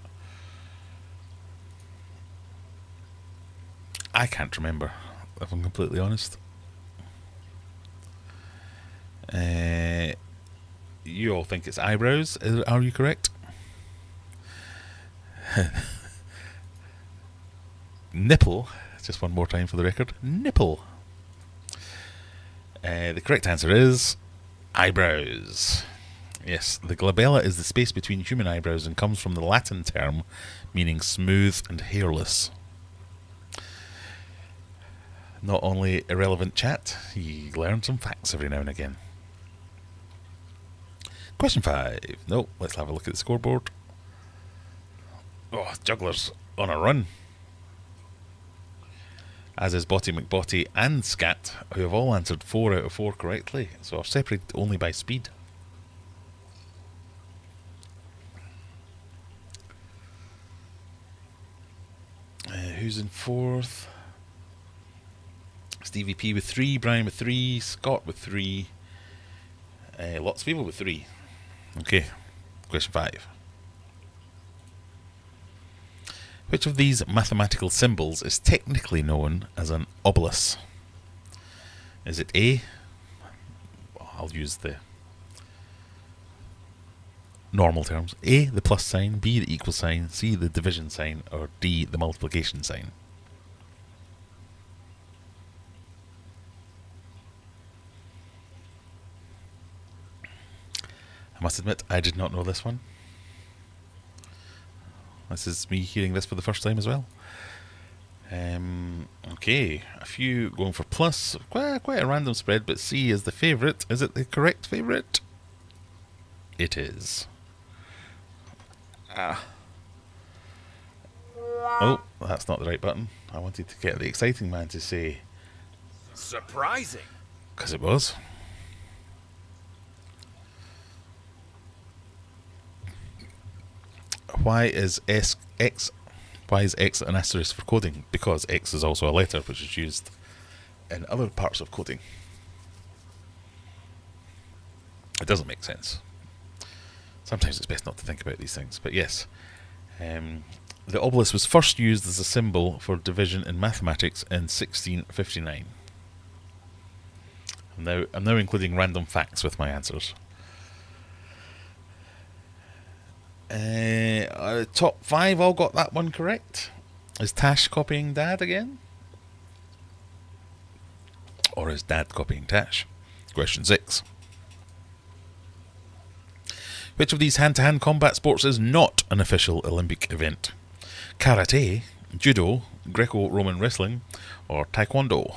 Speaker 1: I can't remember, if I'm completely honest. You all think it's eyebrows. Are you correct? Nipple. Just one more time for the record. Nipple. The correct answer is eyebrows. Yes, the glabella is the space between human eyebrows and comes from the Latin term meaning smooth and hairless. Not only irrelevant chat, you learn some facts every now and again. Question 5. No, let's have a look at the scoreboard. Oh, Juggler's on a run. As is Botty McBotty and Scat, who have all answered 4 out of 4 correctly, so are separated only by speed. Who's in 4th? Stevie P with 3, Brian with 3, Scott with 3, lots of people with 3. Okay, question 5. Which of these mathematical symbols is technically known as an obelus? Is it A? I'll use the normal terms. A, the plus sign, B, the equal sign, C, the division sign, or D, the multiplication sign? I must admit, I did not know this one. This is me hearing this for the first time as well. Okay, a few going for plus. Quite a random spread, but C is the favourite. Is it the correct favourite? It is. Oh, that's not the right button. I wanted to get the exciting man to say
Speaker 3: surprising.
Speaker 1: Because it was. Why is X an asterisk for coding? Because X is also a letter which is used in other parts of coding. It doesn't make sense. Sometimes it's best not to think about these things, but yes. The obelisk was first used as a symbol for division in mathematics in 1659. I'm now including random facts with my answers. Top 5 all got that one correct. Is Tash copying Dad again? Or is Dad copying Tash? Question 6. Which of these hand-to-hand combat sports is not an official Olympic event? Karate, Judo, Greco-Roman wrestling, or Taekwondo?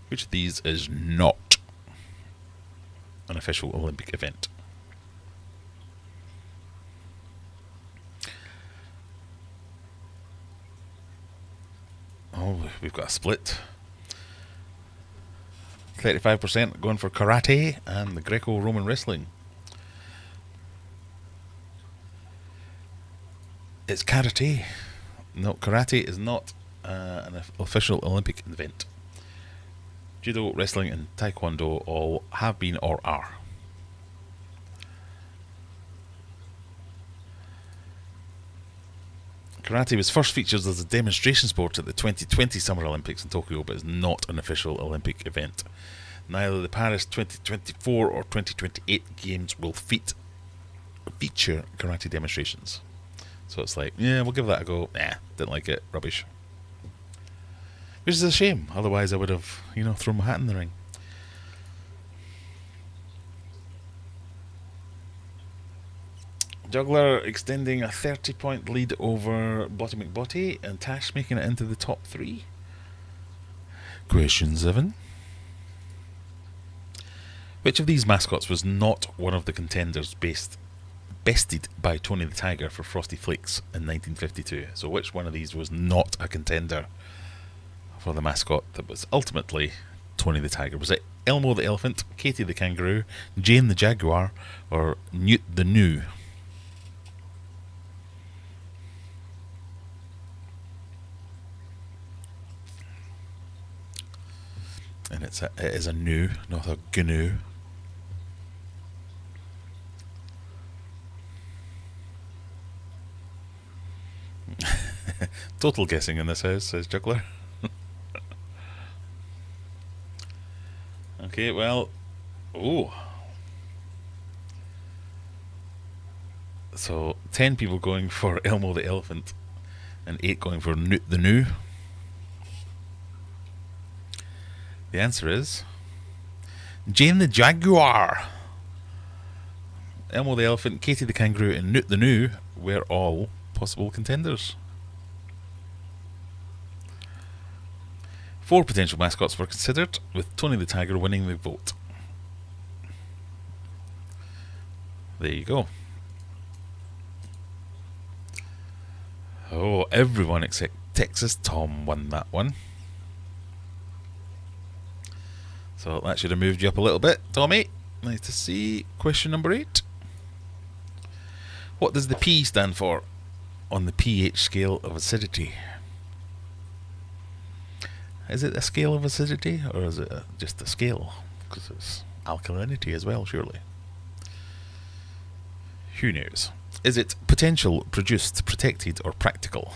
Speaker 1: Which of these is not an official Olympic event? Oh, we've got a split. 35% going for karate and the Greco-Roman wrestling. It's karate. No, karate is not an official Olympic event. Judo, wrestling and taekwondo all have been or are. Karate was first featured as a demonstration sport at the 2020 Summer Olympics in Tokyo, but is not an official Olympic event. Neither the Paris 2024 or 2028 games will feature karate demonstrations. So it's like, yeah, we'll give that a go. Nah, didn't like it. Rubbish. Which is a shame. Otherwise I would have, thrown my hat in the ring. Juggler extending a 30-point lead over Botty McBotty, and Tash making it into the top 3. Question 7. Which of these mascots was not one of the contenders bested by Tony the Tiger for Frosty Flakes in 1952? So which one of these was not a contender for the mascot that was ultimately Tony the Tiger? Was it Elmo the Elephant, Katie the Kangaroo, Jane the Jaguar, or Newt the Gnu? And it is a new, not a GNU. Total guessing in this house, says Juggler. Okay, well, so 10 people going for Elmo the elephant, and 8 going for Newt the New. The answer is Jane the Jaguar. Elmo the elephant, Katie the kangaroo, and Newt the New were all possible contenders. 4 potential mascots were considered, with Tony the Tiger winning the vote. There you go. Oh, everyone except Texas Tom won that one. So that should have moved you up a little bit, Tommy. Nice to see. Question number 8. What does the P stand for on the pH scale of acidity? Is it a scale of acidity, or is it just a scale? Because it's alkalinity as well, surely. Who knows? Is it potential, produced, protected, or practical?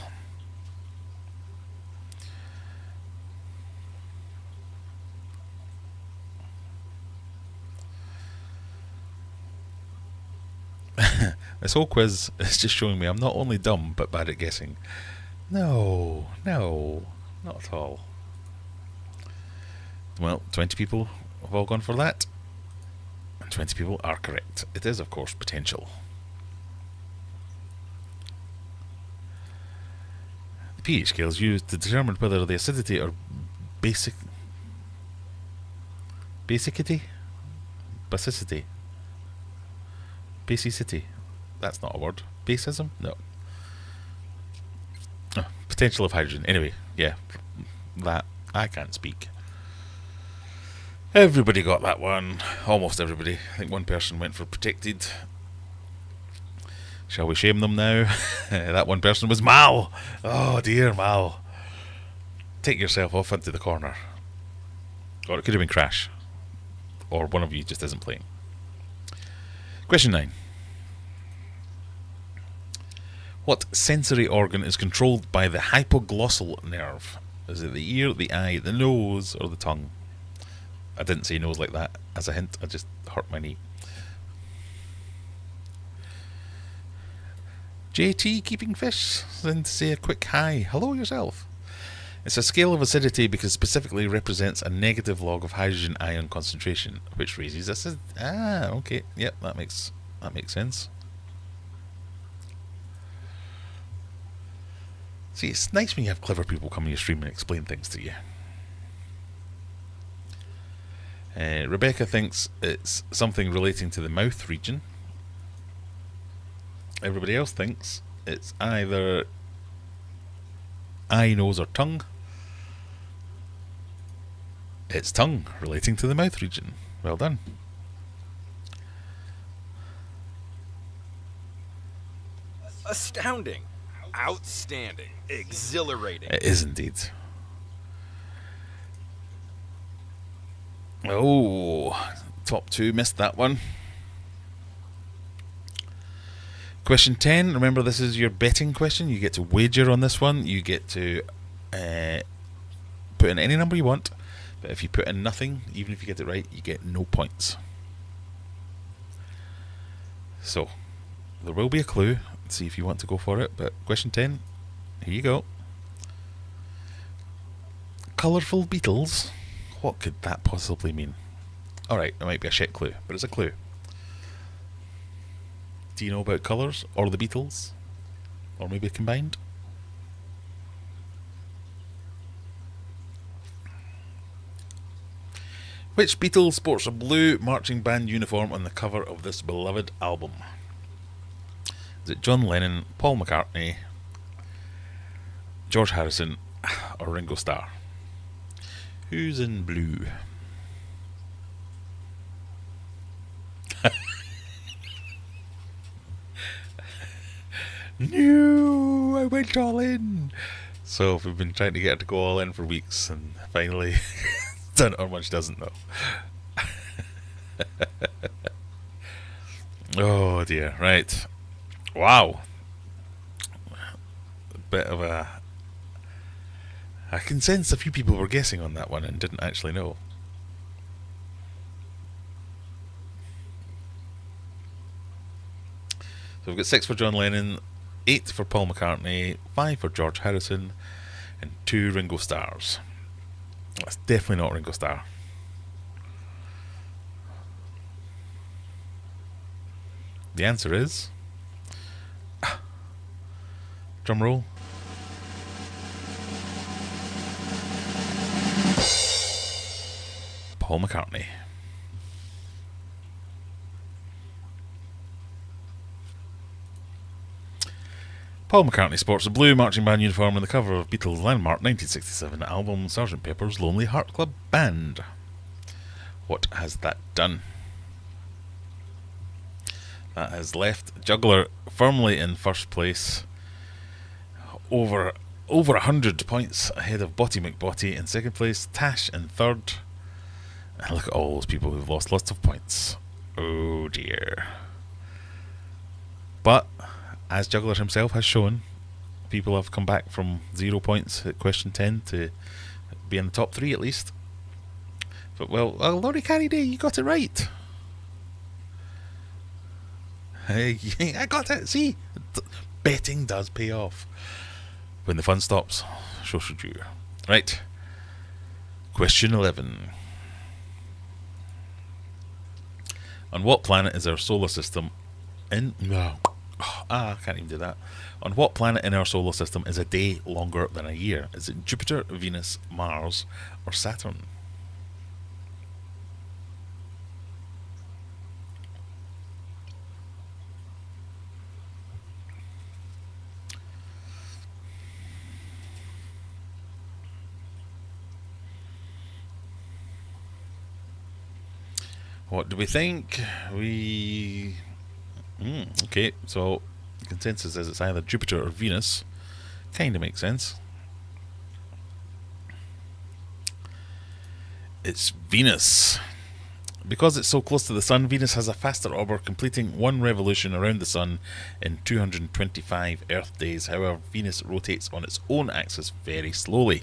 Speaker 1: This whole quiz is just showing me I'm not only dumb, but bad at guessing. No, not at all. Well, 20 people have all gone for that. And 20 people are correct. It is, of course, potential. The pH scale is used to determine whether the acidity or basicity? Basicity? Basicity? That's not a word. Basism? No. Oh, potential of hydrogen. Anyway, yeah. That. I can't speak. Everybody got that one. Almost everybody. I think one person went for protected. Shall we shame them now? That one person was Mal. Oh dear, Mal. Take yourself off into the corner. Or it could have been Crash. Or one of you just isn't playing. Question 9. What sensory organ is controlled by the hypoglossal nerve? Is it the ear, the eye, the nose, or the tongue? I didn't say nose like that as a hint, I just hurt my knee. JT keeping fish, then to say a quick hi. Hello yourself. It's a scale of acidity because specifically represents a negative log of hydrogen ion concentration, which raises acid. Ah, okay, yep, that makes sense. See, it's nice when you have clever people come on your stream and explain things to you. Rebecca thinks it's something relating to the mouth region. Everybody else thinks it's either eye, nose, or tongue. It's tongue, relating to the mouth region. Well done.
Speaker 3: Astounding. Outstanding. Exhilarating.
Speaker 1: It is indeed. Oh, top 2 missed that one. Question 10. Remember, this is your betting question. You get to wager on this one. You get to put in any number you want. But if you put in nothing, even if you get it right, you get no points. So, there will be a clue. Let's see if you want to go for it. But question 10, here you go. Colourful beetles. What could that possibly mean? Alright, it might be a shit clue, but it's a clue. Do you know about colours? Or the Beatles? Or maybe combined? Which Beatle sports a blue marching band uniform on the cover of this beloved album? Is it John Lennon, Paul McCartney, George Harrison, or Ringo Starr? Who's in blue? No, I went all in. So we've been trying to get her to go all in for weeks, and finally or much doesn't know. Oh dear, right. Wow. A bit of a... I can sense a few people were guessing on that one and didn't actually know. So we've got 6 for John Lennon, 8 for Paul McCartney, 5 for George Harrison, and 2 Ringo Starrs. That's definitely not Ringo Starr. The answer is... drum roll. Paul McCartney. Paul McCartney sports a blue marching band uniform on the cover of Beatles' landmark 1967 album Sgt. Pepper's Lonely Heart Club Band. What has that done? That has left Juggler firmly in first place, over 100 points ahead of Botty McBotty in second place, Tash in third, and look at all those people who've lost lots of points. Oh dear. But as Juggler himself has shown, people have come back from 0 points at question 10 to be in the top 3 at least. But well, Laurie Carriday, you got it right. Hey, I got it. See, betting does pay off. When the fun stops, so should you. Right. Question 11. On what planet is our solar system in... I can't even do that. On what planet in our solar system is a day longer than a year? Is it Jupiter, Venus, Mars, or Saturn? What do we think? Okay, so the consensus is it's either Jupiter or Venus. Kinda makes sense. It's Venus. Because it's so close to the Sun, Venus has a faster orbit, completing one revolution around the Sun in 225 Earth days. However, Venus rotates on its own axis very slowly,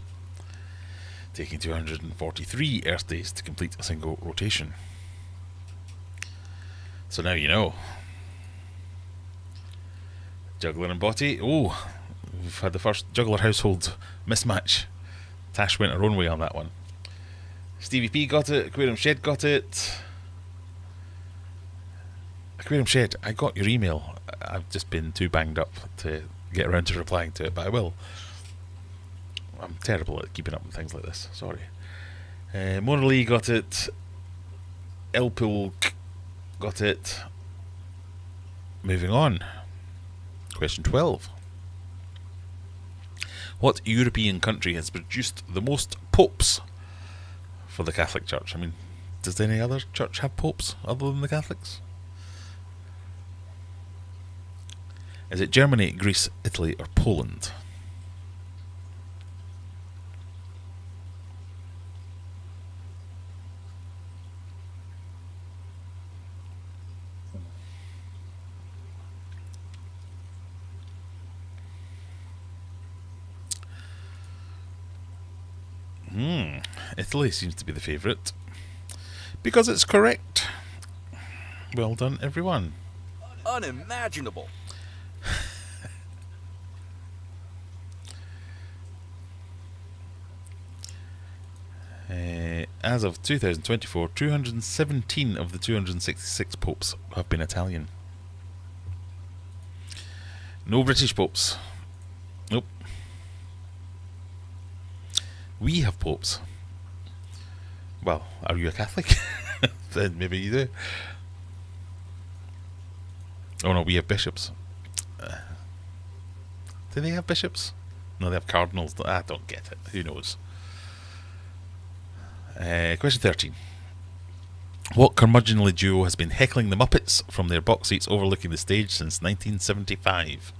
Speaker 1: taking 243 Earth days to complete a single rotation. So now you know. Juggler and Botty. Oh, we've had the first Juggler household mismatch. Tash went her own way on that one. Stevie P got it. Aquarium Shed got it. Aquarium Shed, I got your email. I've just been too banged up to get around to replying to it, but I will. I'm terrible at keeping up with things like this. Sorry. Mona Lee got it. Elpul got it. Moving on. Question 12. What European country has produced the most popes for the Catholic Church? I mean, does any other church have popes other than the Catholics? Is it Germany, Greece, Italy, or Poland? Italy seems to be the favourite, because it's correct. Well done, everyone.
Speaker 3: Unimaginable.
Speaker 1: As of 2024, 217 of the 266 popes have been Italian. No British popes. Nope. We have popes. Well, are you a Catholic? Then maybe you do. Oh no, we have bishops. Do they have bishops? No, they have cardinals. I don't get it. Who knows? Question 13. What curmudgeonly duo has been heckling the Muppets from their box seats overlooking the stage since 1975?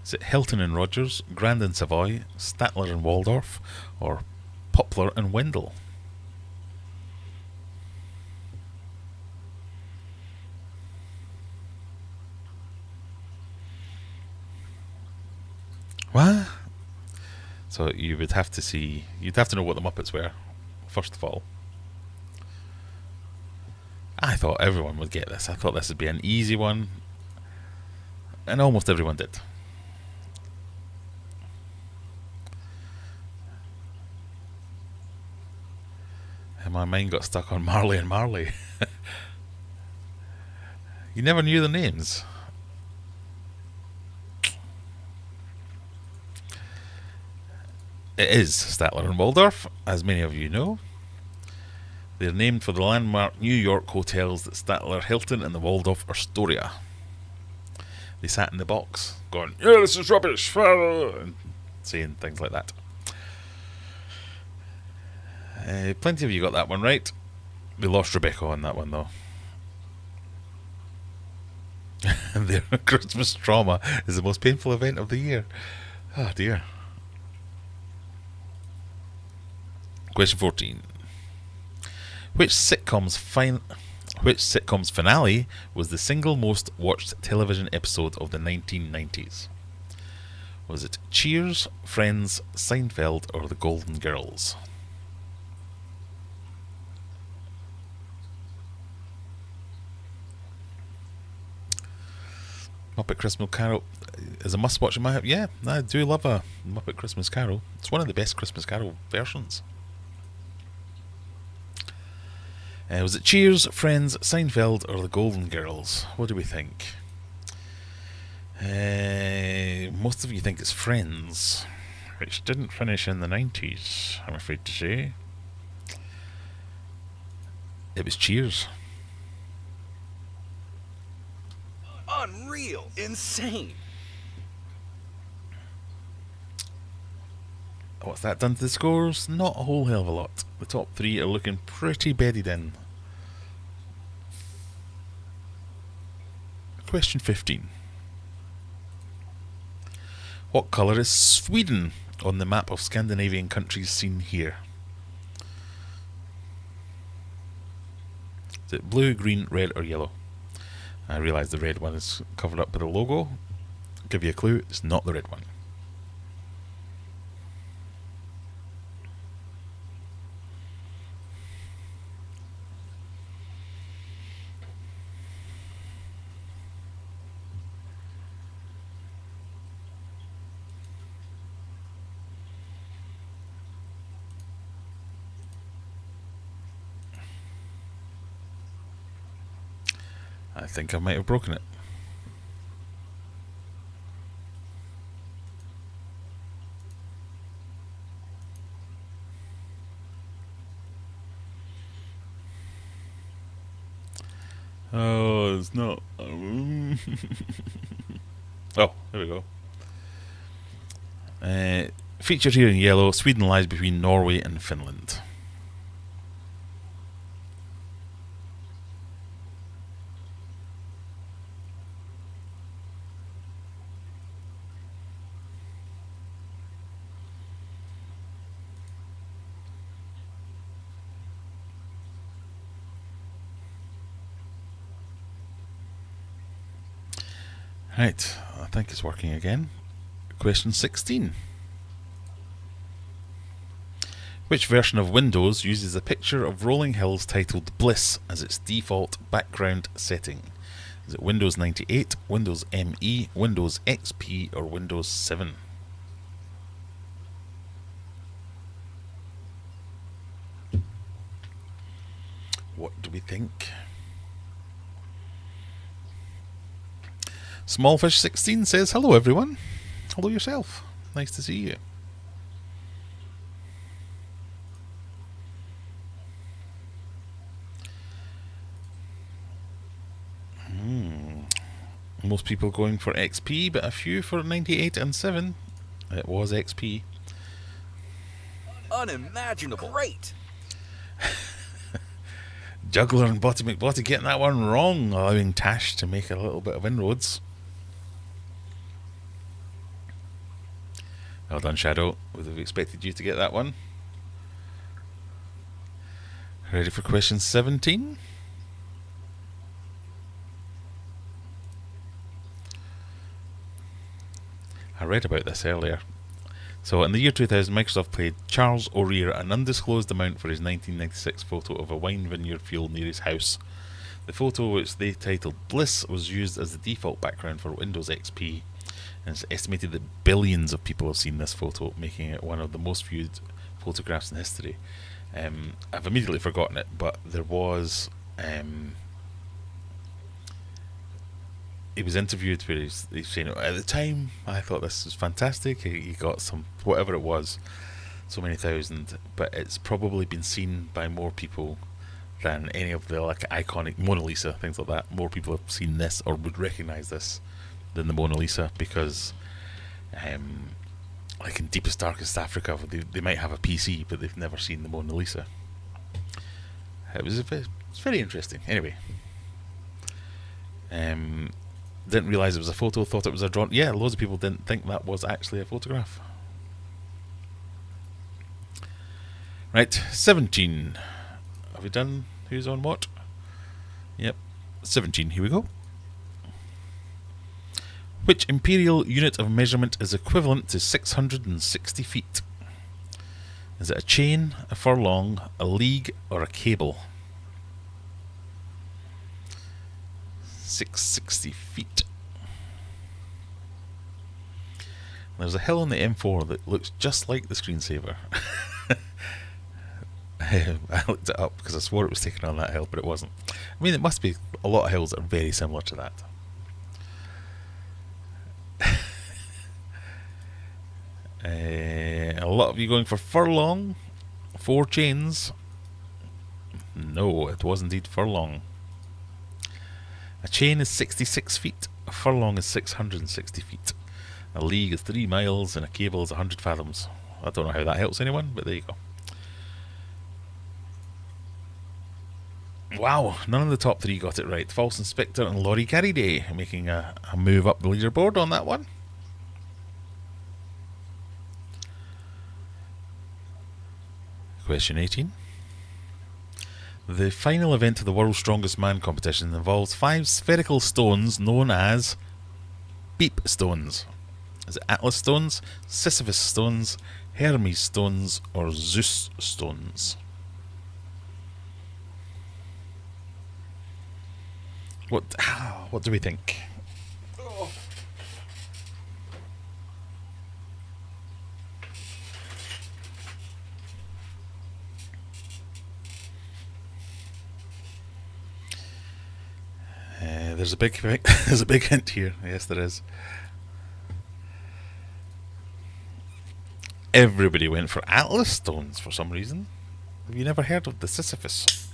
Speaker 1: Is it Hilton and Rogers, Grand and Savoy, Statler and Waldorf, or Poplar and Wendell? What? So you would have to see, you'd have to know what the Muppets were, first of all. I thought everyone would get this. I thought this would be an easy one. And almost everyone did. And my mind got stuck on Marley and Marley. You never knew the names. It is Statler and Waldorf, as many of you know. They're named for the landmark New York hotels that Statler, Hilton and the Waldorf Astoria. They sat in the box going, "Yeah, this is rubbish," and saying things like that. Plenty of you got that one right. We lost Rebecca on that one though. Their Christmas trauma is the most painful event of the year. Oh dear. Question 14. Which sitcom's finale was the single most watched television episode of the 1990s? Was it Cheers, Friends, Seinfeld, or The Golden Girls? Muppet Christmas Carol is a must-watch in my... Yeah, I do love a Muppet Christmas Carol. It's one of the best Christmas Carol versions. Was it Cheers, Friends, Seinfeld, or The Golden Girls? What do we think? Most of you think it's Friends, which didn't finish in the 90s, I'm afraid to say. It was Cheers.
Speaker 3: Unreal. Insane.
Speaker 1: What's that done to the scores? Not a whole hell of a lot. The top three are looking pretty bedded in. Question 15. What colour is Sweden on the map of Scandinavian countries seen here? Is it blue, green, red or yellow? I realise the red one is covered up by the logo. I'll give you a clue, it's not the red one. I think I might have broken it. Oh, it's not. Oh, there we go. Featured here in yellow, Sweden lies between Norway and Finland. Right, I think it's working again. Question 16. Which version of Windows uses a picture of rolling hills titled Bliss as its default background setting? Is it Windows 98, Windows ME, Windows XP or Windows 7? What do we think? Smallfish16 says, hello everyone. Hello yourself. Nice to see you. Most people going for XP, but a few for 98 and 7. It was XP.
Speaker 3: Unimaginable. Great.
Speaker 1: Juggler and Botty McBotty getting that one wrong, allowing Tash to make a little bit of inroads. Well done, Shadow. Would have expected you to get that one. Ready for question 17? I read about this earlier. So, in the year 2000, Microsoft paid Charles O'Rear an undisclosed amount for his 1996 photo of a wine vineyard field near his house. The photo, which they titled Bliss, was used as the default background for Windows XP, and it's estimated that billions of people have seen this photo, making it one of the most viewed photographs in history. I've immediately forgotten it, but there was... he was interviewed where he's saying, at the time I thought this was fantastic. He got some, whatever it was, so many thousand, but it's probably been seen by more people than any of the like iconic Mona Lisa, things like that. More people have seen this or would recognise this than the Mona Lisa, because like in deepest darkest Africa, they might have a PC but they've never seen the Mona Lisa. It's very interesting. Anyway, didn't realise it was a photo, thought it was a drawing. Yeah, loads of people didn't think that was actually a photograph. Right, 17. Have we done who's on what? Yep, 17, here we go. Which imperial unit of measurement is equivalent to 660 feet? Is it a chain, a furlong, a league, or a cable? 660 feet. There's a hill on the M4 that looks just like the screensaver. I looked it up because I swore it was taken on that hill, but it wasn't. I mean, it must be a lot of hills that are very similar to that. A lot of you going for furlong, 4 chains. No, it was indeed furlong. A chain is 66 feet, a furlong is 660 feet. A league is 3 miles, and a cable is 100 fathoms. I don't know how that helps anyone, but there you go. Wow, none of the top 3 got it right. False Inspector and Laurie Carriday making a move up the leaderboard on that one. Question 18. The final event of the World's Strongest Man competition involves 5 spherical stones known as beep stones. Is it Atlas stones, Sisyphus stones, Hermes stones, or Zeus stones? What do we think? There's a big hint here. Yes, there is. Everybody went for Atlas stones for some reason. Have you never heard of the Sisyphus?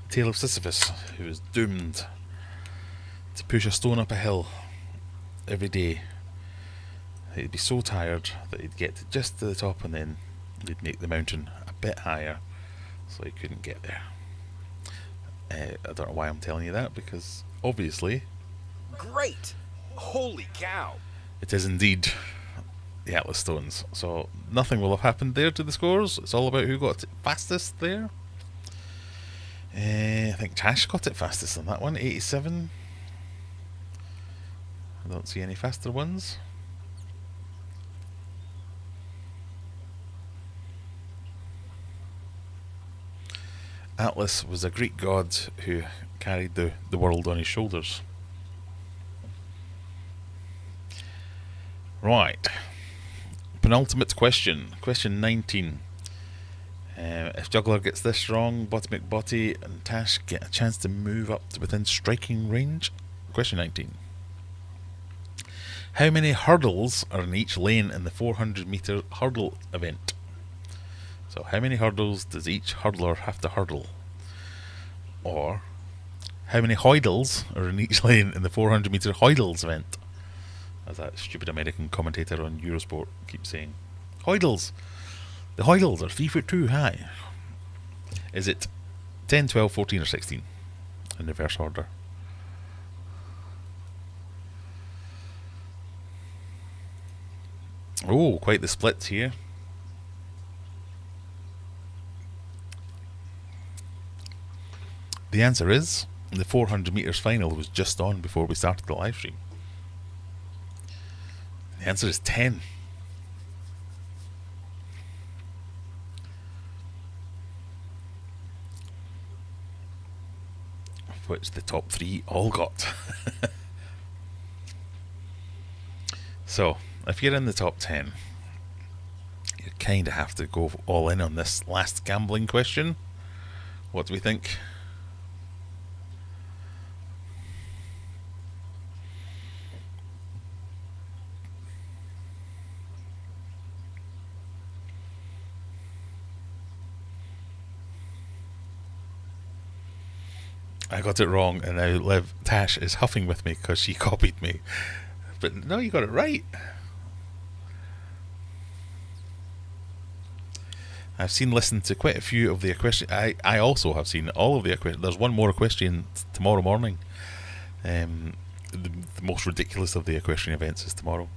Speaker 1: The tale of Sisyphus, who was doomed to push a stone up a hill every day. He'd be so tired that he'd get just to the top, and then they'd make the mountain a bit higher so he couldn't get there. I don't know why I'm telling you that, because obviously...
Speaker 3: Great! Holy cow!
Speaker 1: It is indeed the Atlas stones. So nothing will have happened there to the scores. It's all about who got it fastest there. I think Tash got it fastest on that one, 87. I don't see any faster ones. Atlas was a Greek god who carried the world on his shoulders. Right. Penultimate question. Question 19. If Juggler gets this wrong, Botty McBotty and Tash get a chance to move up to within striking range. Question 19. How many hurdles are in each lane in the 400 metre hurdle event? So how many hurdles does each hurdler have to hurdle? Or how many hoidles are in each lane in the 400 metre hoidles event? As that stupid American commentator on Eurosport keeps saying. Hoidles! The hoidles are 3'2" high. Is it 10, 12, 14 or 16? In reverse order. Oh, quite the split here. The answer is the 400 metres final was just on before we started the live stream. The answer is 10. Of which the top 3 all got. So, if you're in the top 10, you kind of have to go all in on this last gambling question. What do we think? I got it wrong, and now Liv Tash is huffing with me because she copied me. But no, you got it right. I've listened to quite a few of the equestrian. I also have seen all of the equestrian. There's one more equestrian tomorrow morning. The most ridiculous of the equestrian events is tomorrow.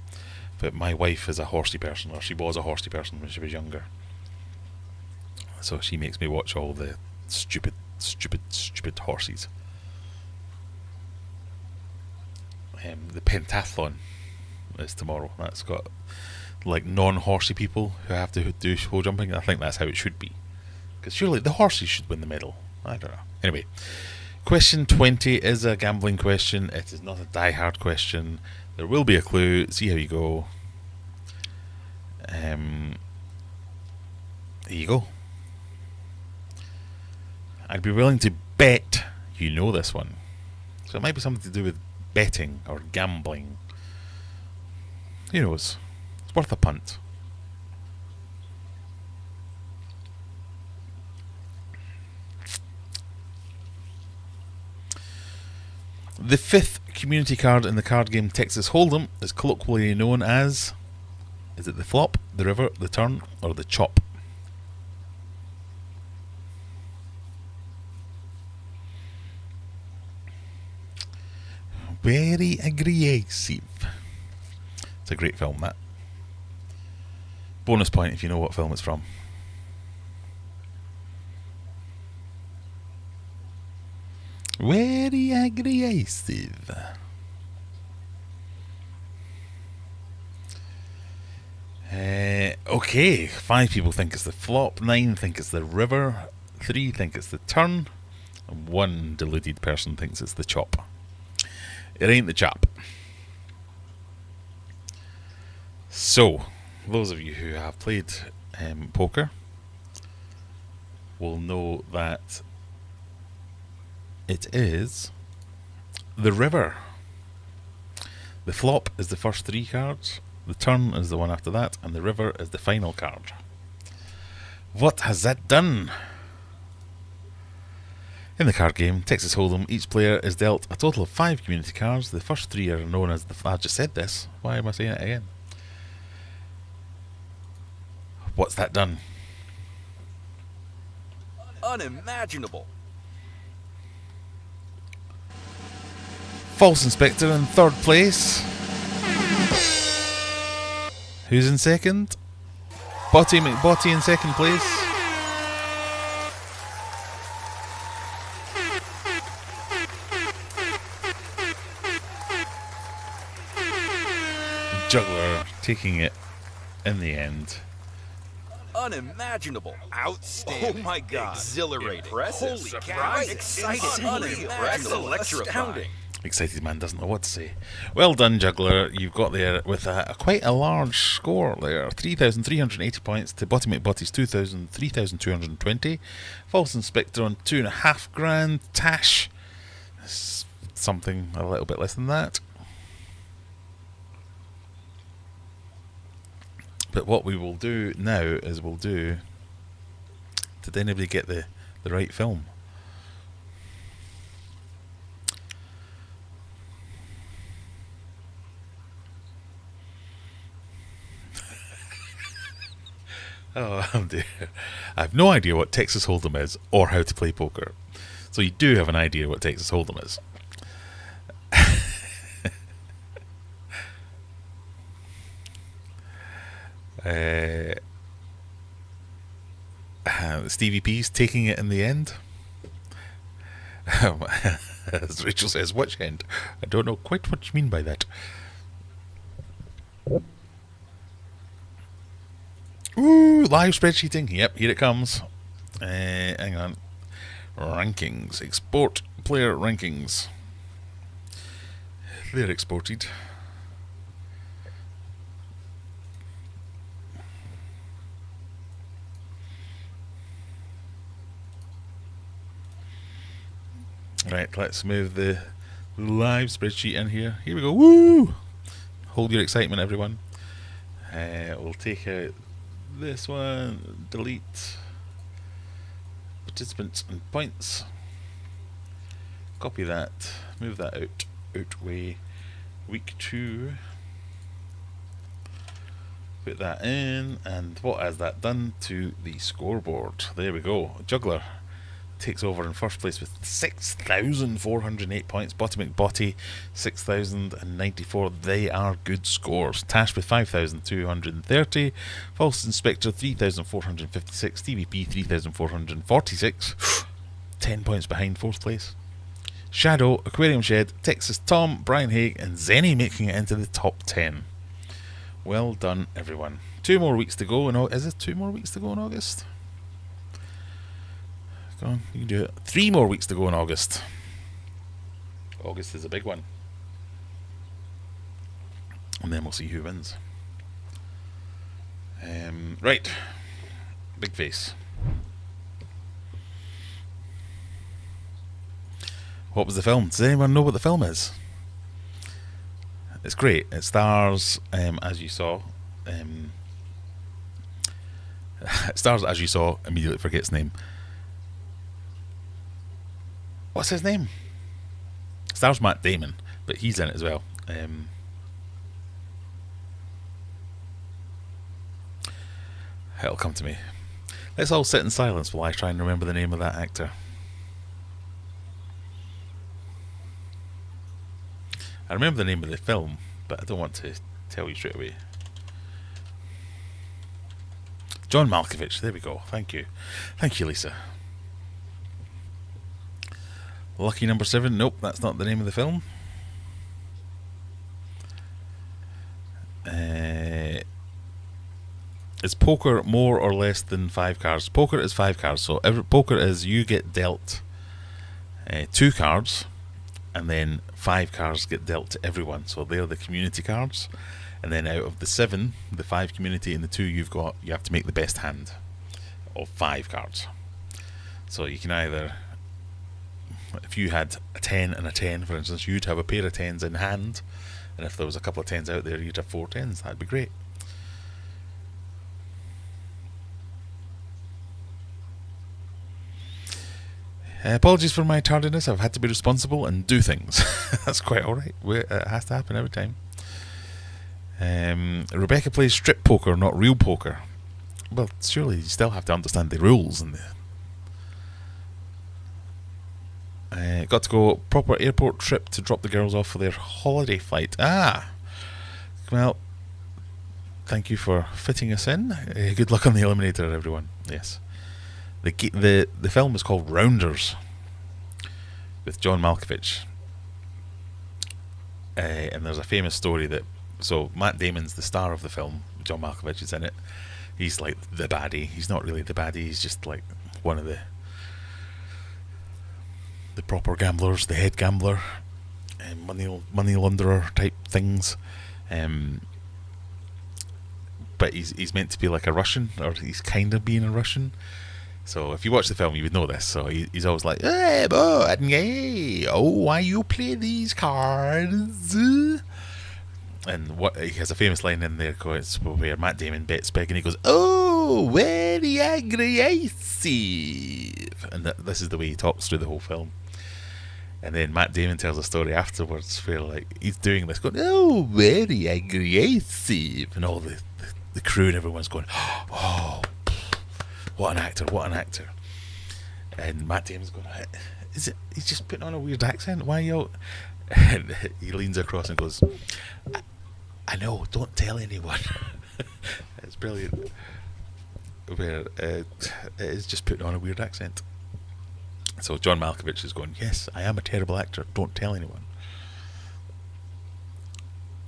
Speaker 1: But my wife is a horsey person, or she was a horsey person when she was younger. So she makes me watch all the stupid horses. The pentathlon is tomorrow. That's got like non-horsey people who have to do show jumping. I think that's how it should be, because surely the horses should win the medal. I don't know. Anyway, question 20 is a gambling question. It is not a die-hard question. There will be a clue. See how you go. There you go. I'd be willing to bet you know this one. So it might be something to do with betting or gambling. Who knows? It's worth a punt. The 5th community card in the card game Texas Hold'em is colloquially known as... Is it the flop, the river, the turn, or the chop? Very aggressive. It's a great film, that. Bonus point if you know what film it's from. Very aggressive. Okay, 5 people think it's the flop, 9 think it's the river, 3 think it's the turn, and 1 deluded person thinks it's the chop. It ain't the chop. So, those of you who have played poker will know that it is the river. The flop is the first 3 cards, the turn is the one after that, and the river is the final card. What has that done? In the card game, Texas Hold'em, each player is dealt a total of 5 community cards. The first 3 are known as the... I just said this. Why am I saying it again? What's that done?
Speaker 3: Unimaginable.
Speaker 1: False Inspector in 3rd place. Who's in 2nd? Botty McBotty in 2nd place. Juggler taking it in the end.
Speaker 3: Unimaginable. Outstanding.
Speaker 4: Oh my God.
Speaker 3: Exhilarating.
Speaker 4: Impressive.
Speaker 3: Holy
Speaker 4: Surprising.
Speaker 3: cow. Exciting.
Speaker 4: Unimaginable.
Speaker 3: Electrifying.
Speaker 4: Astounding.
Speaker 1: Excited man doesn't know what to say. Well done, Juggler. You've got there with quite a large score there. 3,380 points to Botty McBotty's 3,220. False Inspector on 2.5 grand. Tash, something a little bit less than that. But what we will do now is we'll do... Did anybody get the right film? Oh dear. I have no idea what Texas Hold'em is or how to play poker. So you do have an idea what Texas Hold'em is. Stevie P's taking it in the end. As Rachel says, which end? I don't know quite what you mean by that. Ooh, live spreadsheeting. Yep, here it comes. Hang on. Rankings. Export player rankings. They're exported. Right, let's move the live spreadsheet in here. Here we go. Woo! Hold your excitement, everyone. We'll take out this one. Delete. Participants and points. Copy that. Move that out. Outway. Week 2. Put that in. And what has that done to the scoreboard? There we go. Juggler takes over in first place with 6,408 points. Botty McBotty 6,094. They are good scores. Tash with 5,230. False Inspector 3,456. TVP 3,446. 10 points behind fourth place. Shadow, Aquarium Shed, Texas Tom, Brian Haig and Zenny making it into the top 10. Well done, everyone. 2 more weeks to go. Is it 2 more weeks to go in August? Go on, you can do it. 3 more weeks to go in August. August is a big one. And then we'll see who wins. Right. Big face. What was the film? Does anyone know what the film is? It's great. It stars, as you saw, immediately forget his name. What's his name? Stars Matt Damon, but he's in it as well. It'll come to me. Let's all sit in silence while I try and remember the name of that actor. I remember the name of the film, but I don't want to tell you straight away. John Malkovich, there we go. Thank you. Thank you, Lisa. Lucky number 7. Nope, that's not the name of the film. Is poker more or less than 5 cards? Poker is 5 cards. So poker is you get dealt 2 cards, and then 5 cards get dealt to everyone. So they're the community cards. And then out of the 7, the 5 community and the 2 you've got, you have to make the best hand of 5 cards. So you can either, if you had a 10 and a 10, for instance, you'd have a pair of 10s in hand, and if there was a couple of 10s out there, you'd have 4 10s. That'd be great. Apologies for my tardiness. I've had to be responsible and do things. That's quite alright. It has to happen every time. Rebecca plays strip poker, not real poker. Well, surely you still have to understand the rules and the... got to go proper airport trip to drop the girls off for their holiday flight. Well, thank you for fitting us in. Good luck on the Eliminator, everyone. Yes. The film is called Rounders with John Malkovich. And there's a famous story that... So Matt Damon's the star of the film. John Malkovich is in it. He's like the baddie. He's not really the baddie. He's just like one of the proper gamblers, the head gambler, money launderer type things. But he's meant to be like a Russian, or he's kind of being a Russian. So if you watch the film, you would know this. So he's always like, "Hey, boy, hey, oh, why you play these cards?" And what he has a famous line in there where Matt Damon bets big, and he goes, "Oh, very aggressive," and this is the way he talks through the whole film. And then Matt Damon tells a story afterwards where like he's doing this, going, "Oh, very aggressive," and all the crew and everyone's going, "Oh, what an actor, what an actor." And Matt Damon's going, he's just putting on a weird accent, why you? And he leans across and goes, I know, don't tell anyone. It's brilliant. Where it is just putting on a weird accent. So John Malkovich is going, yes, I am a terrible actor, don't tell anyone.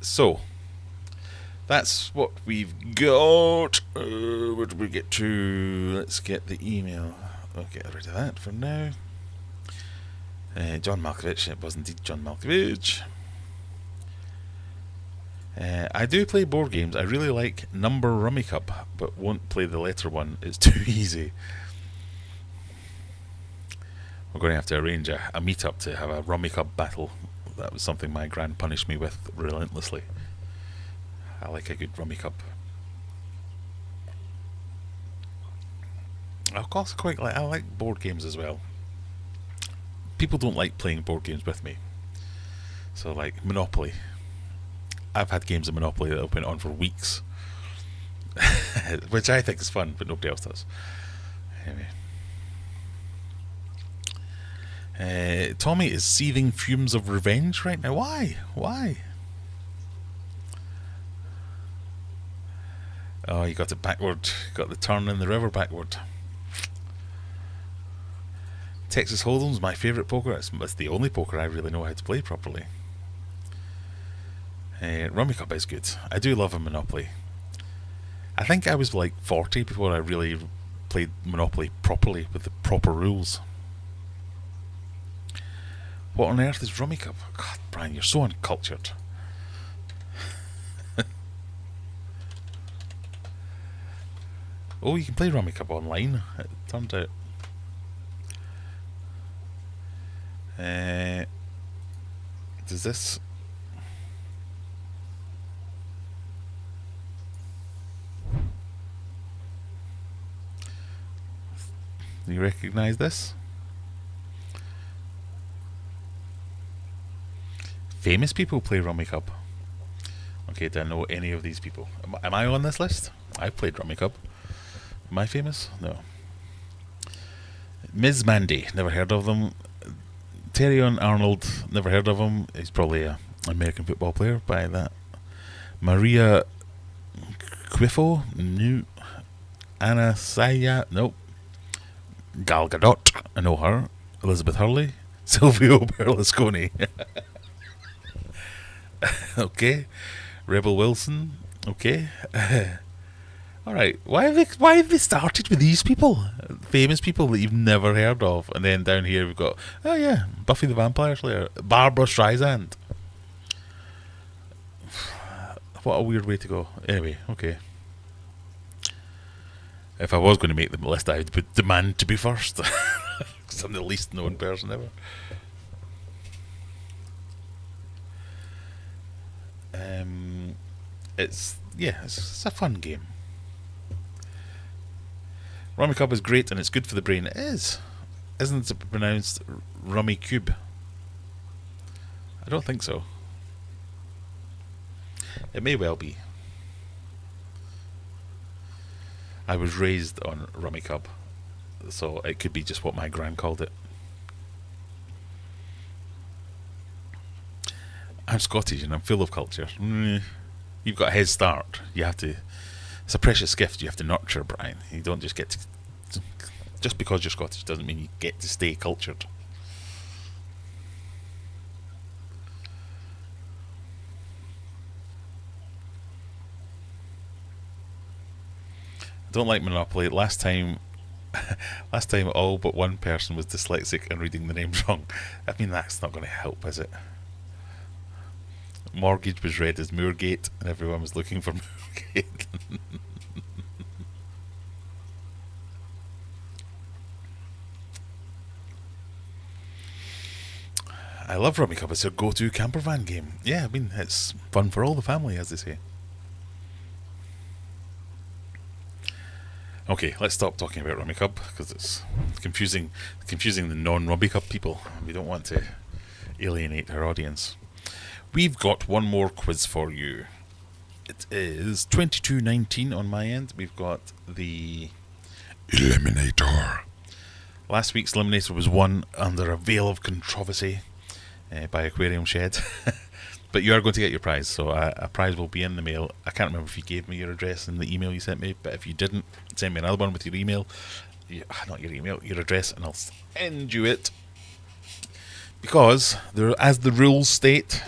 Speaker 1: So, that's what we've got. Where did we get to? Let's get the email. I'll get rid of that for now. John Malkovich, it was indeed John Malkovich. I do play board games. I really like Number Rummy Cup, but won't play the letter one. It's too easy. We're going to have to arrange a meet-up to have a Rummy Cup battle. That was something my gran punished me with relentlessly. I like a good Rummy Cup. Of course, I like board games as well. People don't like playing board games with me. So, like Monopoly. I've had games of Monopoly that have been on for weeks. Which I think is fun, but nobody else does. Anyway. Tommy is seething fumes of revenge right now. Why? Why? Oh, you got it backward. Got the turn in the river backward. Texas Hold'em's my favourite poker. It's the only poker I really know how to play properly. Rummy Cup is good. I do love a Monopoly. I think I was like 40 before I really played Monopoly properly with the proper rules. What on earth is Rummy Cup? God, Brian, you're so uncultured. Oh, you can play Rummy Cup online, it turned out. Does this... Do you recognise this? Famous people play Rummy Cup. Okay, do I know any of these people? Am I on this list? I've played Rummy Cup. Am I famous? No. Ms. Mandy, never heard of them. Terrion Arnold, never heard of him. He's probably an American football player by that. Maria Quiffo, no. Anna Saya, nope. Gal Gadot, I know her. Elizabeth Hurley. Silvio Berlusconi. Okay. Rebel Wilson. Okay. Alright, why have they started with these people? Famous people that you've never heard of. And then down here we've got, oh yeah, Buffy the Vampire Slayer. Barbara Streisand. What a weird way to go. Anyway, okay. If I was going to make the list, I would demand to be first. Because I'm the least known person ever. It's a fun game. Rummy Cup is great and it's good for the brain. It is. Isn't it pronounced Rummy Cube? I don't think so. It may well be. I was raised on Rummy Cup, so it could be just what my gran called it. I'm Scottish and I'm full of culture. You've got a head start. You have to. It's a precious gift you have to nurture, Brian. You don't just get to. Just because you're Scottish doesn't mean you get to stay cultured. I don't like Monopoly. Last time all but one person was dyslexic and reading the names wrong. I mean, that's not going to help, is it? Mortgage was read as Moorgate, and everyone was looking for Moorgate. I love Rummy Cup. It's a go-to campervan game. Yeah, I mean, it's fun for all the family, as they say. Okay, let's stop talking about Rummy Cup, because it's confusing the non-Rummy Cup people. We don't want to alienate our audience. We've got one more quiz for you. It is 2219 on my end. We've got the Eliminator. Last week's Eliminator was won under a veil of controversy by Aquarium Shed. But you are going to get your prize, so a prize will be in the mail. I can't remember if you gave me your address in the email you sent me, but if you didn't, send me another one with your email. Not your email, your address, and I'll send you it. Because, as the rules state,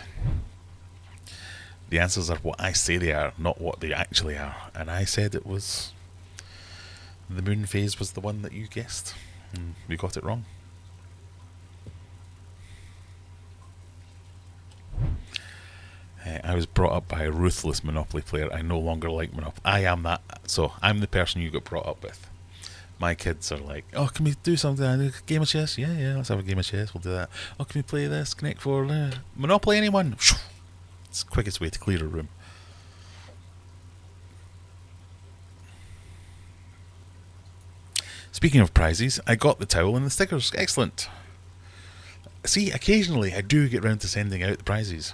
Speaker 1: the answers are what I say they are, not what they actually are. And I said it was... the moon phase was the one that you guessed. And we got it wrong. I was brought up by a ruthless Monopoly player. I no longer like Monopoly. I am that. So, I'm the person you got brought up with. My kids are like, oh, can we do something? A game of chess? Yeah, let's have a game of chess. We'll do that. Oh, can we play this? Connect 4? Monopoly, anyone? It's the quickest way to clear a room. Speaking of prizes, I got the towel and the stickers. Excellent. See, occasionally I do get round to sending out the prizes.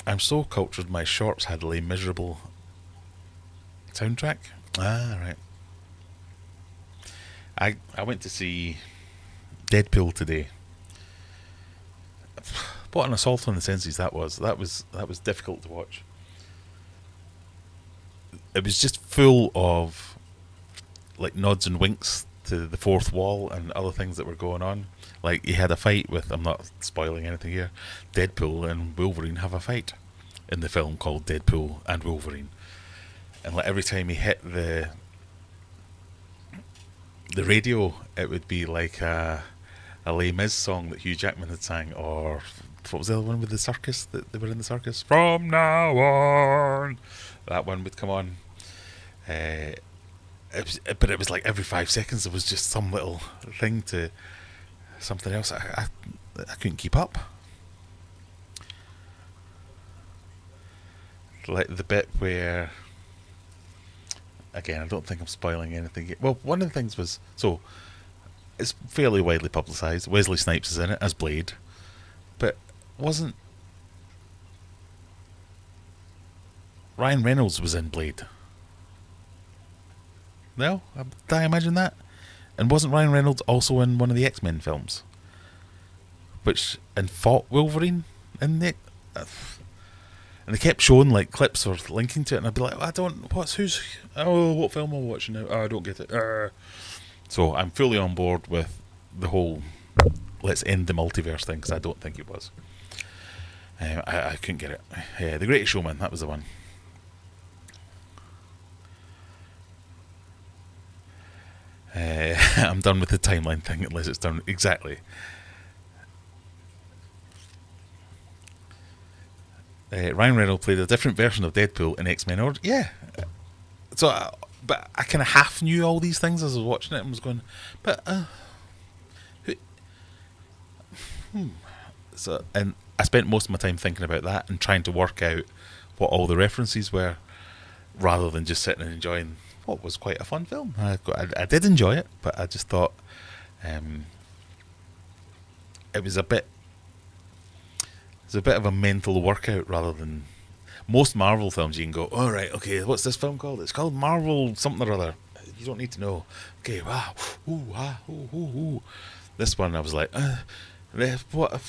Speaker 1: I'm so cultured my shorts had a miserable soundtrack. Right. I went to see Deadpool today. What an assault on the senses that was. That was difficult to watch. It was just full of like nods and winks to the fourth wall and other things that were going on. Like he had a fight with, I'm not spoiling anything here, Deadpool and Wolverine have a fight in the film called Deadpool and Wolverine. And like every time he hit the radio, it would be like a Les Mis song that Hugh Jackman had sang, or what was the other one with the circus, that they were in the circus? From now on, that one would come on. But it was like every 5 seconds there was just some little thing to something else. I couldn't keep up. Like the bit where, again, I don't think I'm spoiling anything. Well, one of the things was, so it's fairly widely publicised. Wesley Snipes is in it as Blade, but wasn't Ryan Reynolds was in Blade? No? Did I imagine that? And wasn't Ryan Reynolds also in one of the X-Men films? And fought Wolverine in the... And they kept showing like clips or linking to it, and I'd be like, what film am I watching now? Oh, I don't get it. So I'm fully on board with the whole let's end the multiverse thing, because I don't think it was. I couldn't get it. The Greatest Showman, that was the one. I'm done with the timeline thing unless it's done exactly. Ryan Reynolds played a different version of Deadpool in X-Men Origins. Yeah. So, but I kind of half knew all these things as I was watching it and was going, but So, and I spent most of my time thinking about that and trying to work out what all the references were, rather than just sitting and enjoying what was quite a fun film. I did enjoy it, but I just thought it was a bit of a mental workout rather than most Marvel films. You can go, all right, okay, what's this film called? It's called Marvel something or other. You don't need to know. Okay, wow, ooh. This one I was like, what?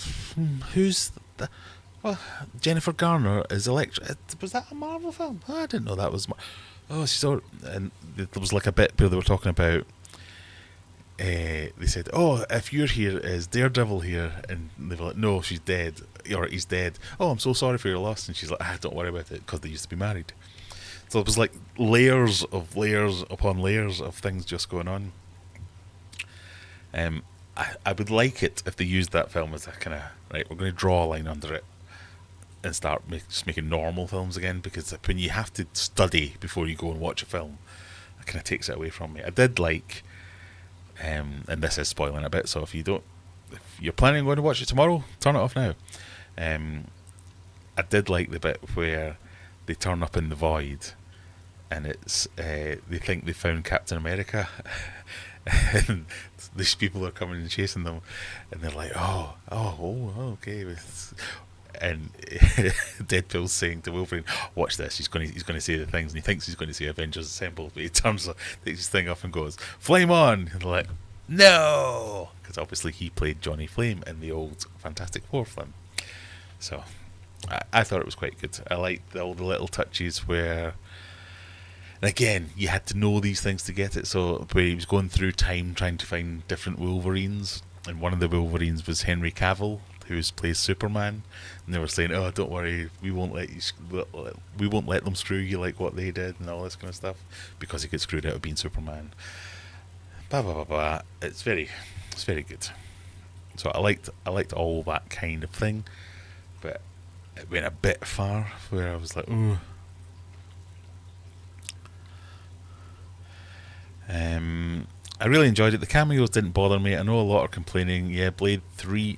Speaker 1: Who's the? Well, Jennifer Garner is Elektra. Was that a Marvel film? Oh, I didn't know that was. And there was like a bit where they were talking about. They said, "Oh, if you're here, is Daredevil here?" And they were like, "No, she's dead, or he's dead." "Oh, I'm so sorry for your loss." And she's like, "Don't worry about it, because they used to be married." So it was like layers upon layers of things just going on. I would like it if they used that film as a kind of, right, we're going to draw a line under it and start just making normal films again, because when you have to study before you go and watch a film, it kind of takes it away from me. I did like, and this is spoiling a bit, so if you're planning on going to watch it tomorrow, turn it off now. I did like the bit where they turn up in the void and it's they think they found Captain America and these people are coming and chasing them, and they're like, oh, okay. And Deadpool's saying to Wolverine, "Watch this. He's going to say the things," and he thinks he's going to say Avengers Assemble, but he takes his thing off and goes, "Flame on!" And they're like, No! Because obviously he played Johnny Flame in the old Fantastic Four film. So, I thought it was quite good. I liked all the little touches where... And again, you had to know these things to get it. So, where he was going through time trying to find different Wolverines, and one of the Wolverines was Henry Cavill, who plays Superman, and they were saying, "Oh, don't worry, we won't let them screw you like what they did," and all this kind of stuff, because he gets screwed out of being Superman. Blah blah blah blah. It's very good. So I liked all that kind of thing, but it went a bit far where I was like, ooh. I really enjoyed it. The cameos didn't bother me. I know a lot are complaining. Yeah, Blade 3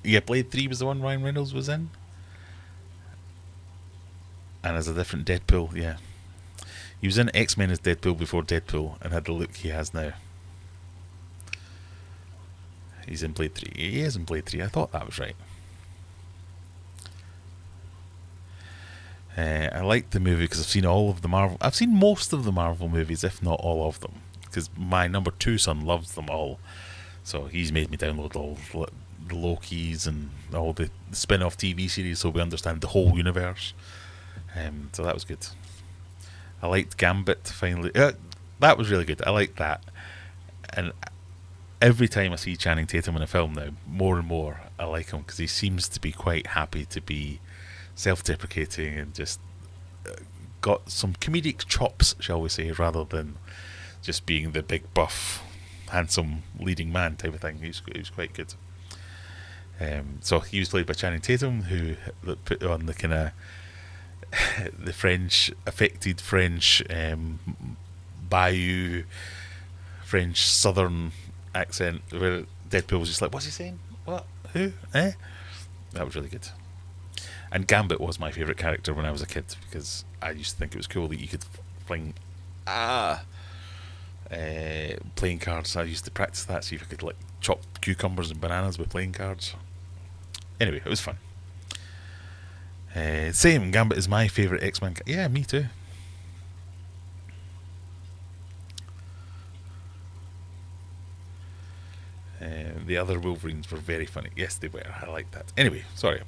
Speaker 1: was the one Ryan Reynolds was in, and as a different Deadpool. Yeah, he was in X-Men as Deadpool before Deadpool and had the look he has now. He's in Blade 3. He is in Blade 3. I thought that was right. I liked the movie because I've seen most of the Marvel movies, if not all of them, because my number 2 son loves them all. So he's made me download all the Lokis and all the spin-off TV series, so we understand the whole universe. So that was good. I liked Gambit finally. That was really good. I liked that. And every time I see Channing Tatum in a film now, more and more I like him, because he seems to be quite happy to be self-deprecating and just got some comedic chops, shall we say, rather than just being the big buff, handsome leading man type of thing. He was quite good. So he was played by Channing Tatum, who put on the kind of the affected French Bayou, French Southern accent, where Deadpool was just like, "What's he saying? What? Who? Eh?" That was really good. And Gambit was my favourite character when I was a kid, because I used to think it was cool that you could fling playing cards. I used to practice that, see if I could like chop cucumbers and bananas with playing cards. Anyway, it was fun. Same, Gambit is my favourite X-Men. Yeah, me too. The other Wolverines were very funny. Yes, they were. I like that. Anyway, sorry.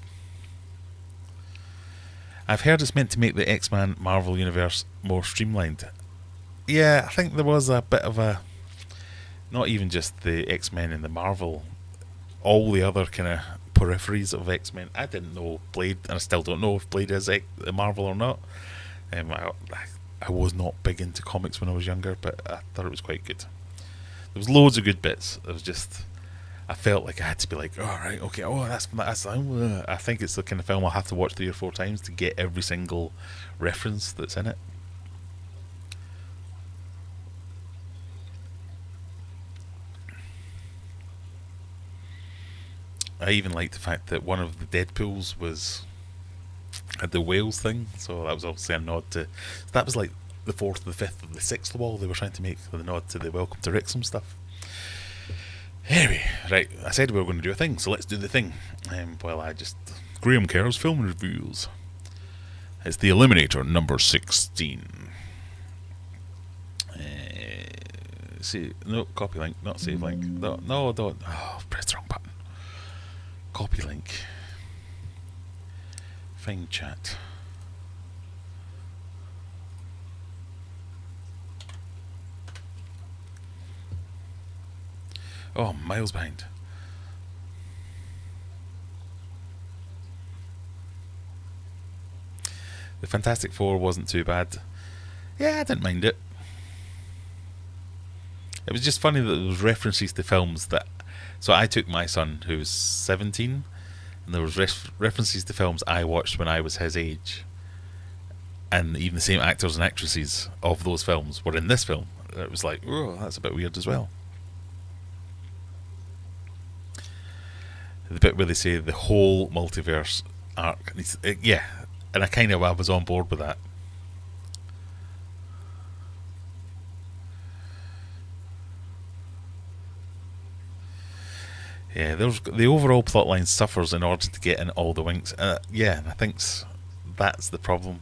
Speaker 1: I've heard it's meant to make the X-Men Marvel Universe more streamlined. Yeah, I think there was a bit of a... Not even just the X-Men and the Marvel, all the other kind of peripheries of X-Men. I didn't know Blade, and I still don't know if Blade is Marvel or not. I was not big into comics when I was younger, but I thought it was quite good. There was loads of good bits. It was just... I felt like I had to be like, "Oh, right, okay, that's I think it's the kind of film I'll have to watch 3 or 4 times to get every single reference that's in it." I even liked the fact that one of the Deadpools had the whales thing, so that was obviously a nod to... That was like the 4th, the 5th, and the 6th wall they were trying to make, the nod to the Welcome to Wrexham stuff. Anyway, right, I said we were going to do a thing, so let's do the thing. Graham Kerr's film reviews. It's the Eliminator number 16. No, copy link, not save link. No, don't. Oh, press the wrong button. Copy link. Find chat. Oh, I'm miles behind. The Fantastic Four wasn't too bad. Yeah, I didn't mind it. It was just funny that there was references to films that... So I took my son, who was 17, and there was references to films I watched when I was his age. And even the same actors and actresses of those films were in this film. It was like, oh, that's a bit weird as well. The bit where they say the whole multiverse arc, yeah, and I was on board with that. Yeah, the overall plotline suffers in order to get in all the winks. Yeah, and I think that's the problem.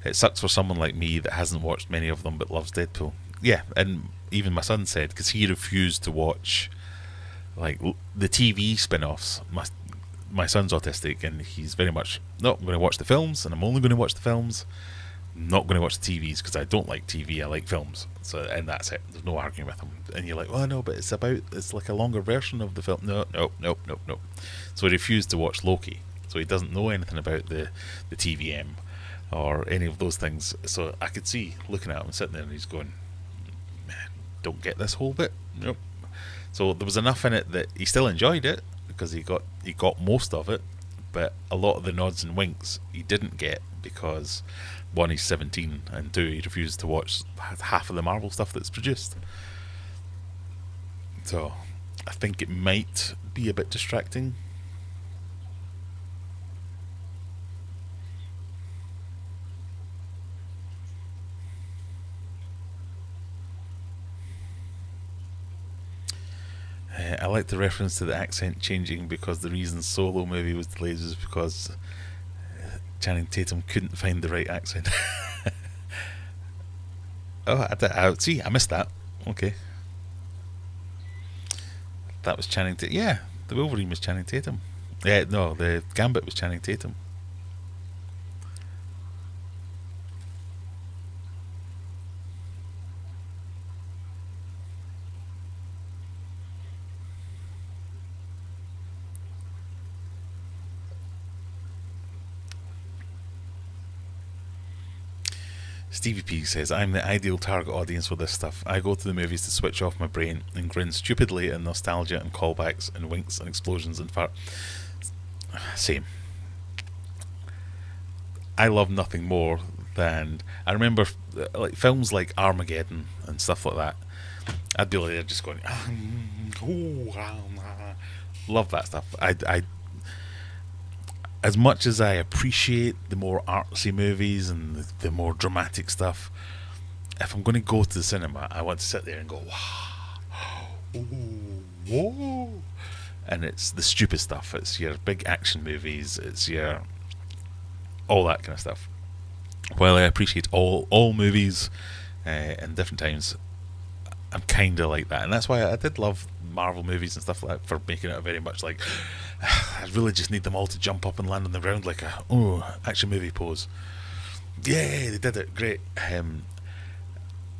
Speaker 1: It sucks for someone like me that hasn't watched many of them but loves Deadpool. Yeah, and even my son said, because he refused to watch like the TV spin-offs. My son's autistic, and he's very much, no, I'm going to watch the films, and I'm only going to watch the films. I'm not going to watch the TVs because I don't like TV. I like films. So, and that's it. There's no arguing with him. And you're like, oh no, but it's like a longer version of the film. No. So he refused to watch Loki. So he doesn't know anything about the TVM or any of those things. So I could see looking at him sitting there, and he's going, don't get this whole bit. Nope. So there was enough in it that he still enjoyed it because he got most of it, but a lot of the nods and winks he didn't get because, one, he's 17, and two, he refused to watch half of the Marvel stuff that's produced. So I think it might be a bit distracting. I like the reference to the accent changing because the reason Solo movie was delayed was because Channing Tatum couldn't find the right accent. Oh, I missed that. Okay. That was Channing Tatum. Yeah, the Wolverine was Channing Tatum. Yeah, no, the Gambit was Channing Tatum. Stevie P says, I'm the ideal target audience for this stuff. I go to the movies to switch off my brain and grin stupidly at nostalgia and callbacks and winks and explosions and fart. Same. I love nothing more than... I remember like films like Armageddon and stuff like that. I'd be like, just going... love that stuff. I as much as I appreciate the more artsy movies and the more dramatic stuff, if I'm going to go to the cinema, I want to sit there and go, wow, whoa. And it's the stupid stuff. It's your big action movies. It's your all that kind of stuff. While I appreciate all movies in different times, I'm kind of like that, and that's why I did love Marvel movies and stuff like that, for making it very much like I really just need them all to jump up and land on the ground like a action movie pose. Yeah, they did it great. And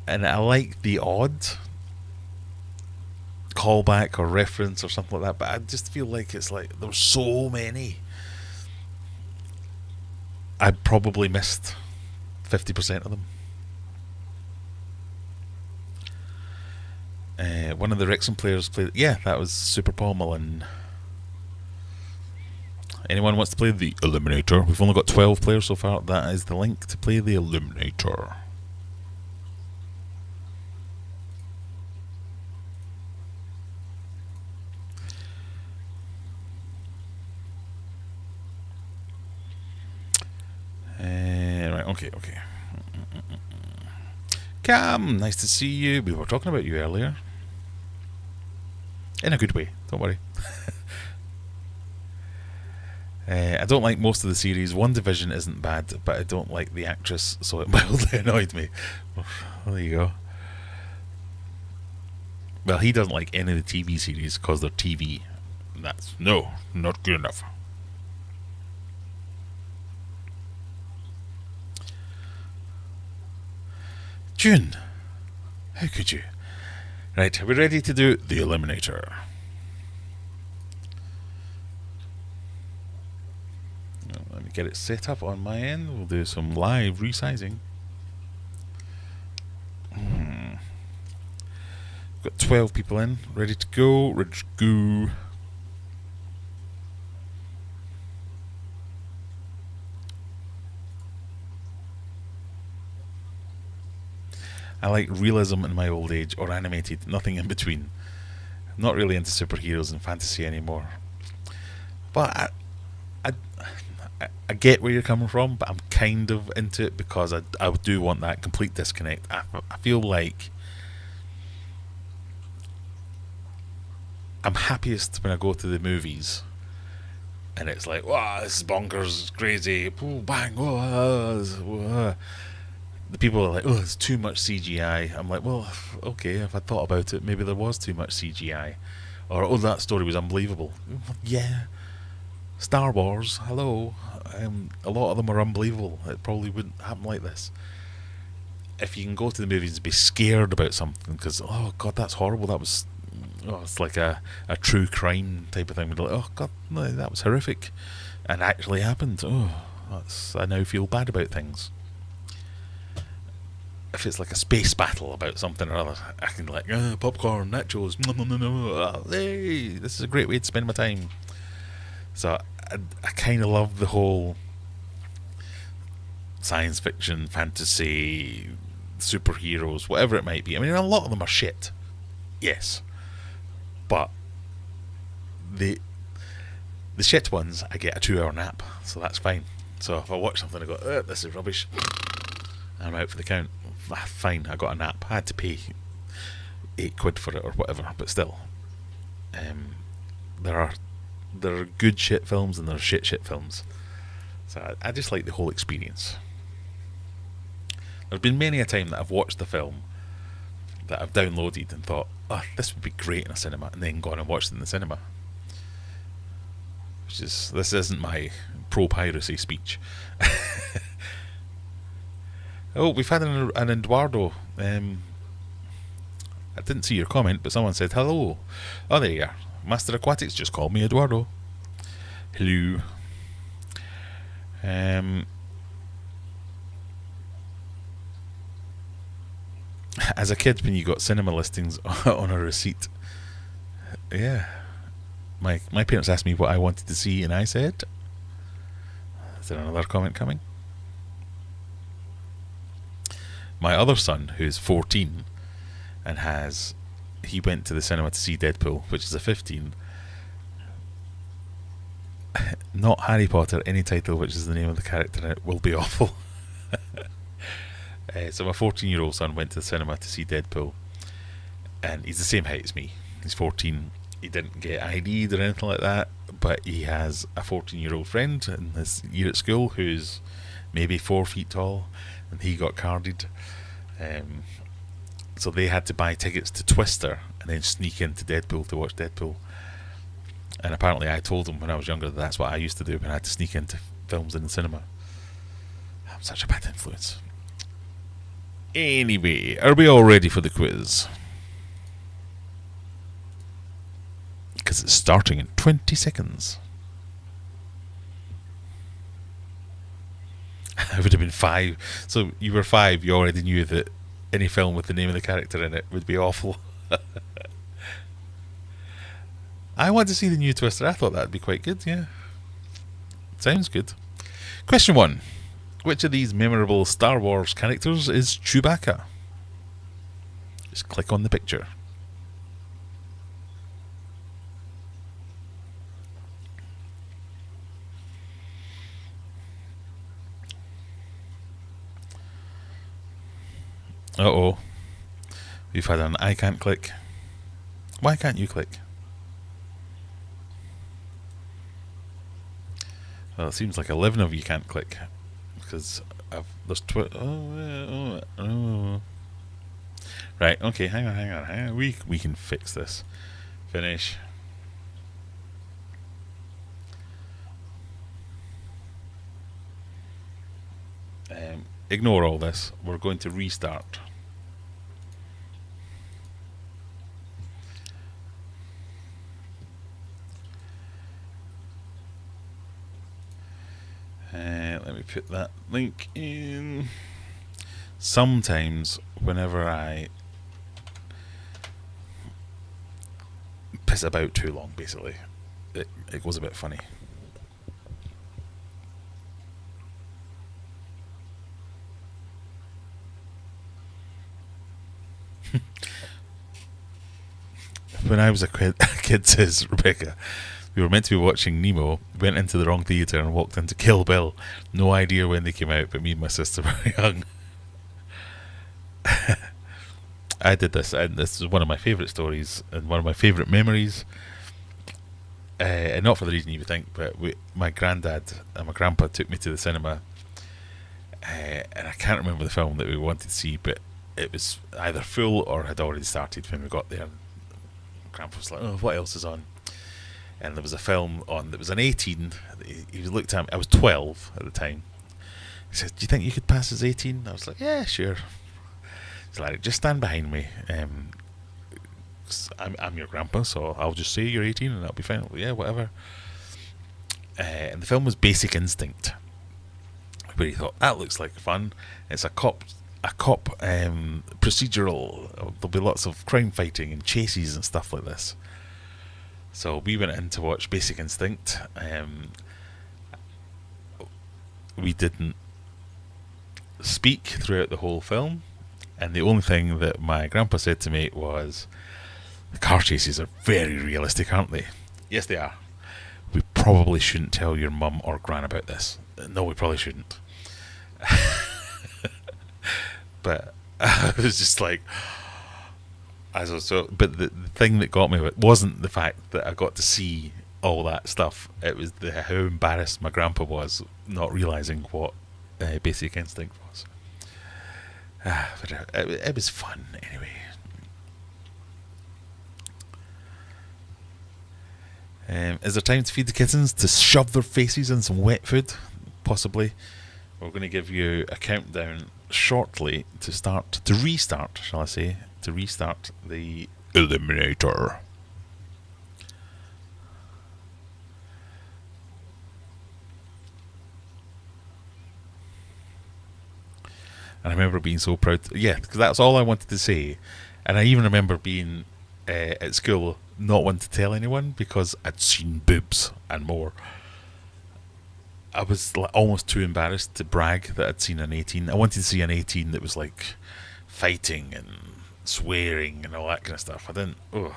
Speaker 1: I like the odd callback or reference or something like that, but I just feel like it's like there's so many. I probably missed 50% of them. One of the Wrexham players played... Yeah, that was Super Paul Mullen. Anyone wants to play the Eliminator? We've only got 12 players so far. That is the link to play the Eliminator. Right, okay. Cam, nice to see you. We were talking about you earlier. In a good way, don't worry. I don't like most of the series. One Division isn't bad, but I don't like the actress, so it mildly annoyed me. Well, there you go. Well, he doesn't like any of the TV series because they're TV. That's not good enough. June, how could you? Right, are we ready to do the Eliminator? Let me get it set up on my end. We'll do some live resizing. Got 12 people in, ready to go. I like realism in my old age, or animated, nothing in between. I'm not really into superheroes and fantasy anymore. But I get where you're coming from, but I'm kind of into it because I do want that complete disconnect. I feel like I'm happiest when I go to the movies and it's like, wow, this is bonkers, it's crazy, ooh, bang, whoa. the people are like, oh, it's too much CGI. I'm like, well, okay, if I thought about it, maybe there was too much CGI. Or, oh, that story was unbelievable. Yeah. Star Wars, hello. A lot of them are unbelievable. It probably wouldn't happen like this. If you can go to the movies and be scared about something, because, oh, God, that's horrible. That was, it's like a true crime type of thing. We're like, oh, God, no, that was horrific. And actually happened. Oh, I now feel bad about things. If it's like a space battle about something or other, I can like, popcorn, nachos, hey, this is a great way to spend my time. So I kind of love the whole science fiction, fantasy, superheroes, whatever it might be. I mean, a lot of them are shit, yes, but the shit ones, I get a 2-hour nap, so that's fine. So if I watch something, I go, this is rubbish, I'm out for the count. Fine, I got a nap. I had to pay £8 for it or whatever, but still, there are good shit films and there are shit films. So I just like the whole experience. There's been many a time that I've watched the film that I've downloaded and thought, oh, this would be great in a cinema, and then gone and watched it in the cinema. This isn't my pro-piracy speech. Oh, we've had an Eduardo. I didn't see your comment, but someone said hello. Oh, there you are. Master Aquatics just called me Eduardo. Hello. As a kid, when you got cinema listings on a receipt, yeah, my parents asked me what I wanted to see, and I said, is there another comment coming? My other son, who's 14, and he went to the cinema to see Deadpool, which is a 15. Not Harry Potter, any title which is the name of the character in it will be awful. So my 14-year-old son went to the cinema to see Deadpool, and he's the same height as me. He's 14. He didn't get ID'd or anything like that, but he has a 14-year-old friend in his year at school who's maybe 4 feet tall, and he got carded. So they had to buy tickets to Twister and then sneak into Deadpool to watch Deadpool. And apparently I told him when I was younger that that's what I used to do when I had to sneak into films in the cinema. I'm such a bad influence. Anyway, are we all ready for the quiz? Because it's starting in 20 seconds. I would have been 5. So you were 5, you already knew that any film with the name of the character in it would be awful. I want to see the new Twister. I thought that'd be quite good, yeah. Sounds good. Question 1. Which of these memorable Star Wars characters is Chewbacca? Just click on the picture. Uh-oh. We've had an I can't click. Why can't you click? Well, it seems like 11 of you can't click. Because there's Right, okay, hang on. We can fix this. Finish. Ignore all this. We're going to restart. Let me put that link in. Sometimes, whenever I piss about too long, basically, it goes a bit funny. When I was a kid, says Rebecca, we were meant to be watching Nemo, went into the wrong theatre and walked into Kill Bill. No idea when they came out, but me and my sister were young. I did this, and this is one of my favourite stories and one of my favourite memories. And not for the reason you would think, but my granddad and my grandpa took me to the cinema, and I can't remember the film that we wanted to see, but it was either full or had already started when we got there. Grandpa was like, "Oh, what else is on?" And there was a film on that was an 18. He looked at me. I was 12 at the time. He said, "Do you think you could pass as 18?" I was like, "Yeah, sure." He's like, "Just stand behind me. I'm your grandpa, so I'll just say you're 18 and that'll be fine." Well, yeah, whatever. And the film was Basic Instinct, where he thought, that looks like fun. It's a cop procedural. There'll be lots of crime fighting and chases and stuff like this. So we went in to watch Basic Instinct. We didn't speak throughout the whole film, and the only thing that my grandpa said to me was, "The car chases are very realistic, aren't they?" "Yes, they are. We probably shouldn't tell your mum or gran about this." "No, we probably shouldn't." But I was just like, but the thing that got me wasn't the fact that I got to see all that stuff. It was how embarrassed my grandpa was not realising what Basic Instinct was. But it was fun anyway. Is there time to feed the kittens, to shove their faces in some wet food? Possibly. We're going to give you a countdown shortly to restart the Eliminator. And I remember being so proud. Yeah, because that's all I wanted to say. And I even remember being at school not wanting to tell anyone because I'd seen boobs and more. I was like almost too embarrassed to brag that I'd seen an 18. I wanted to see an 18 that was like fighting and swearing and all that kind of stuff. I didn't. Ugh.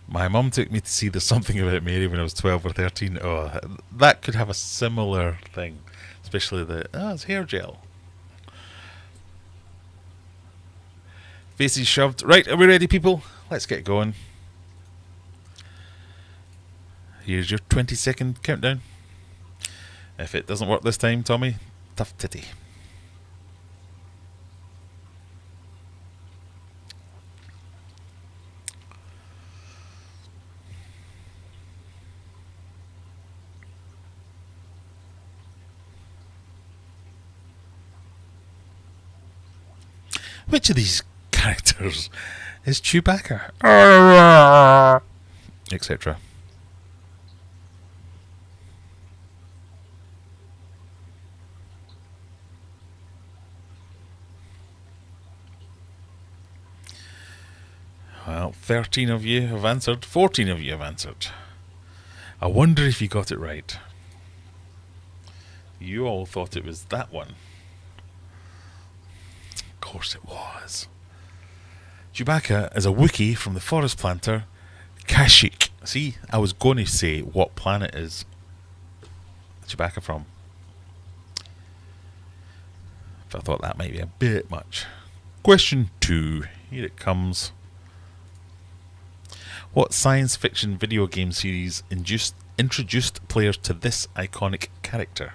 Speaker 1: My mum took me to see There's Something About Mary when I was 12 or 13. Oh, that could have a similar thing. Especially it's hair gel. Faces shoved. Right, are we ready, people? Let's get going. Here's your 20-second countdown. If it doesn't work this time, Tommy, tough titty. Which of these characters is Chewbacca? Etc. Well, 13 of you have answered. 14 of you have answered. I wonder if you got it right. You all thought it was that one. Of course it was. Chewbacca is a Wookiee from the forest planter Kashyyyk. See, I was going to say what planet is Chewbacca from. But I thought that might be a bit much. Question 2. Here it comes. What science fiction video game series introduced players to this iconic character?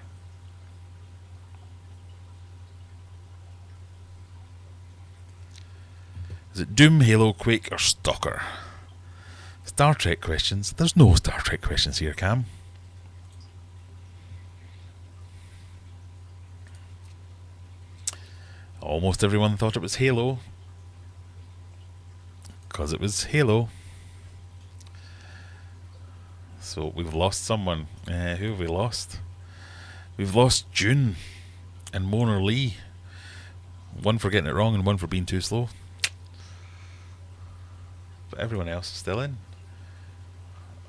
Speaker 1: Is it Doom, Halo, Quake, or Stalker? Star Trek questions. There's no Star Trek questions here, Cam. Almost everyone thought it was Halo. Because it was Halo. So we've lost someone. Who have we lost? We've lost June and Mona Lee. One for getting it wrong and one for being too slow. But everyone else is still in.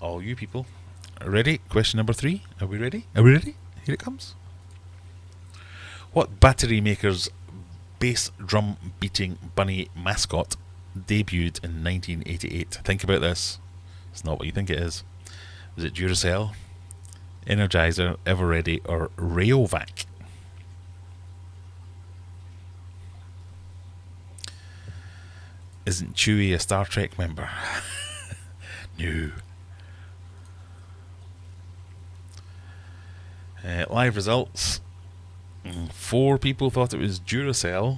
Speaker 1: All you people. Ready? Question number 3. Are we ready? Are we ready? Here it comes. What battery maker's bass drum beating bunny mascot debuted in 1988? Think about this. It's not what you think it is. Is it Duracell, Energizer, Everready, or Rayovac? Isn't Chewie a Star Trek member? No. Live results. 4 people thought it was Duracell.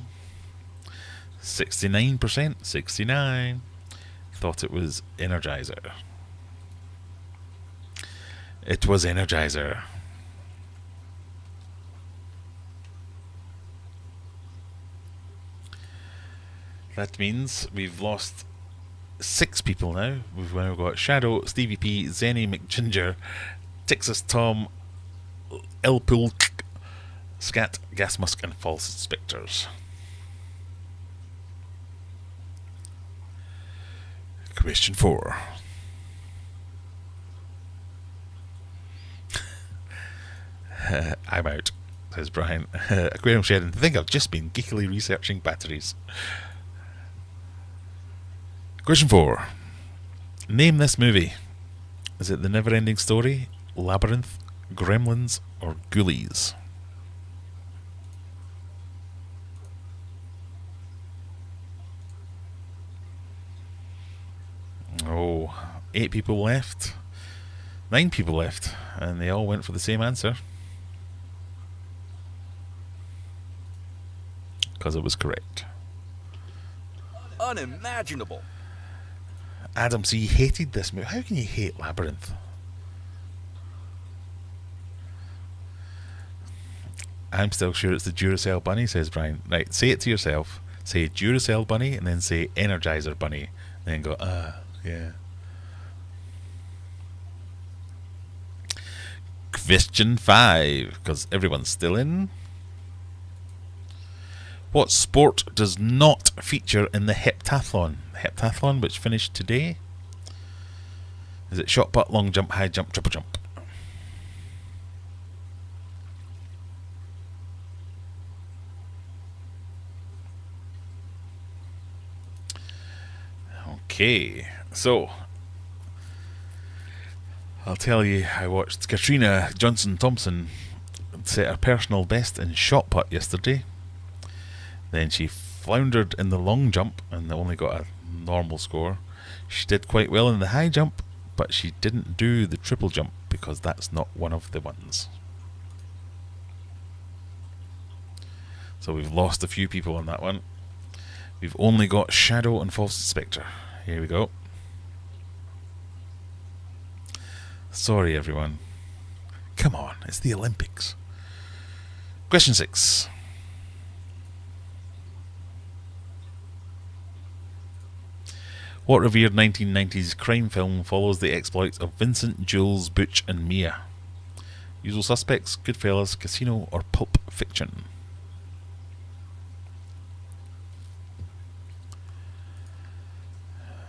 Speaker 1: 69%, 69 thought it was Energizer. It was Energizer. That means we've lost 6 people now. We've now got Shadow, Stevie P, Zenny McGinger, Texas Tom, El Pulk, Scat, Gas Musk, and False Inspectors. Question 4. I'm out, says Brian. Aquarium Sheridan, I think I've just been geekily researching batteries. Question 4. Name this movie. Is it The Never-Ending Story, Labyrinth, Gremlins, or Ghoulies? Oh, 8 people left. 9 people left, and they all went for the same answer. Because it was correct.
Speaker 3: Unimaginable.
Speaker 1: Adam C. hated this movie. How can you hate Labyrinth? I'm still sure it's the Duracell Bunny, says Brian. Right, say it to yourself. Say Duracell Bunny, and then say Energizer Bunny. And then go, yeah. Question 5, because everyone's still in. What sport does not feature in the heptathlon? Heptathlon, which finished today. Is it shot put, long jump, high jump, triple jump? Okay, so I'll tell you, I watched Katrina Johnson-Thompson set her personal best in shot put yesterday. Then she floundered in the long jump and only got a normal score. She did quite well in the high jump, but she didn't do the triple jump because that's not one of the ones. So we've lost a few people on that one. We've only got Shadow and False Inspector. Here we go. Sorry, everyone. Come on, it's the Olympics. Question 6. What revered 1990s crime film follows the exploits of Vincent, Jules, Butch, and Mia? Usual Suspects, Goodfellas, Casino, or Pulp Fiction?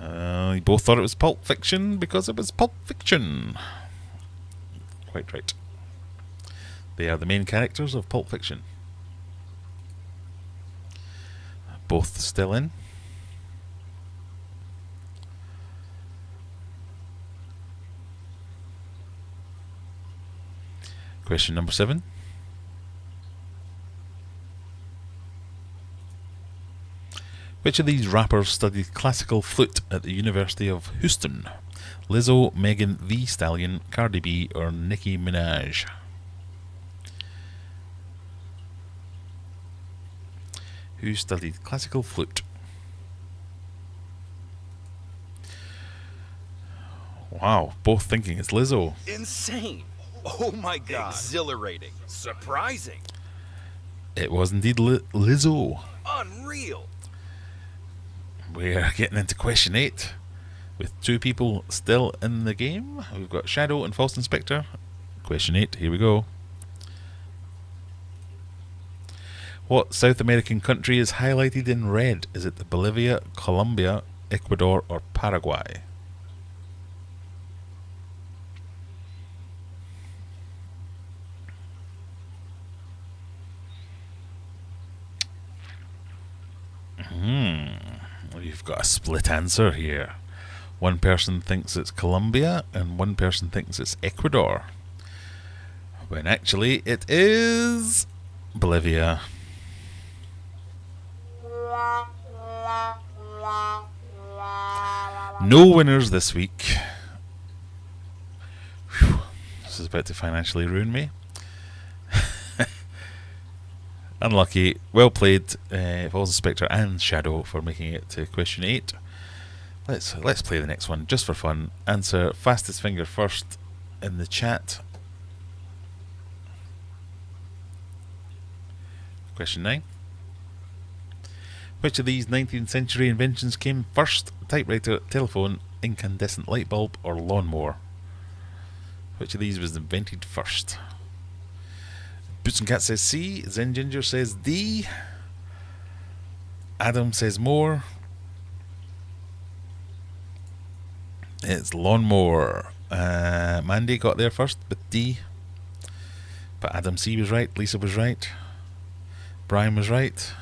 Speaker 1: You both thought it was Pulp Fiction because it was Pulp Fiction. Quite right. They are the main characters of Pulp Fiction. Both still in. Question number 7. Which of these rappers studied classical flute at the University of Houston? Lizzo, Megan Thee Stallion, Cardi B, or Nicki Minaj? Who studied classical flute? Wow, both thinking it's Lizzo.
Speaker 3: Insane. Oh my god. Exhilarating. Surprising.
Speaker 1: It was indeed Lizzo.
Speaker 3: Unreal.
Speaker 1: We're getting into question 8 with 2 people still in the game. We've got Shadow and False Inspector. Question 8, here we go. What South American country is highlighted in red? Is it Bolivia, Colombia, Ecuador, or Paraguay? We've got a split answer here. One person thinks it's Colombia and one person thinks it's Ecuador. When actually it is Bolivia. No winners this week. Whew. This is about to financially ruin me. Unlucky. Well played, Falls Inspector and Shadow, for making it to question 8. Let's play the next one just for fun. Answer fastest finger first in the chat. Question 9. Which of these 19th century inventions came first? Typewriter, telephone, incandescent light bulb, or lawnmower? Which of these was invented first? Boots and Cat says C. Zen Ginger says D. Adam says more. It's lawnmower. Mandy got there first with D. But Adam C was right. Lisa was right. Brian was right.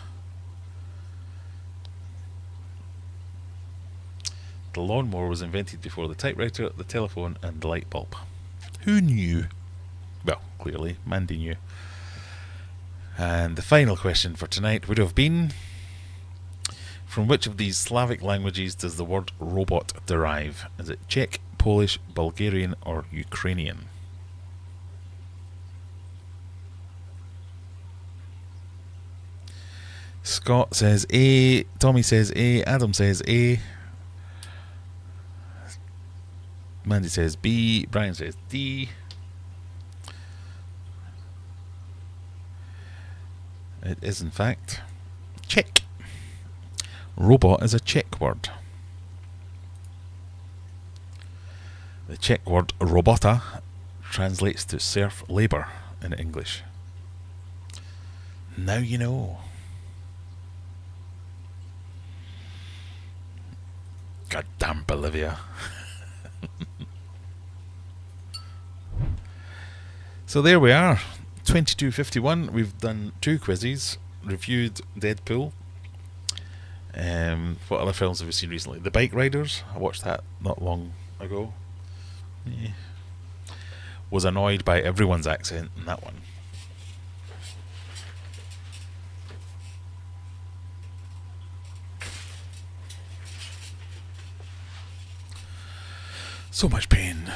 Speaker 1: The lawnmower was invented before the typewriter, the telephone, and the light bulb. Who knew? Well, clearly, Mandy knew. And the final question for tonight would have been: from which of these Slavic languages does the word robot derive? Is it Czech, Polish, Bulgarian, or Ukrainian? Scott says A, Tommy says A, Adam says A, Mandy says B, Brian says D. It is in fact Czech. Robot is a Czech word. The Czech word robota translates to serf labour in English. Now you know. Goddamn Bolivia. So there we are. 22:51. We've done 2 quizzes, reviewed Deadpool. What other films have we seen recently? The Bike Riders. I watched that not long ago. Yeah. Was annoyed by everyone's accent in that one. So much pain.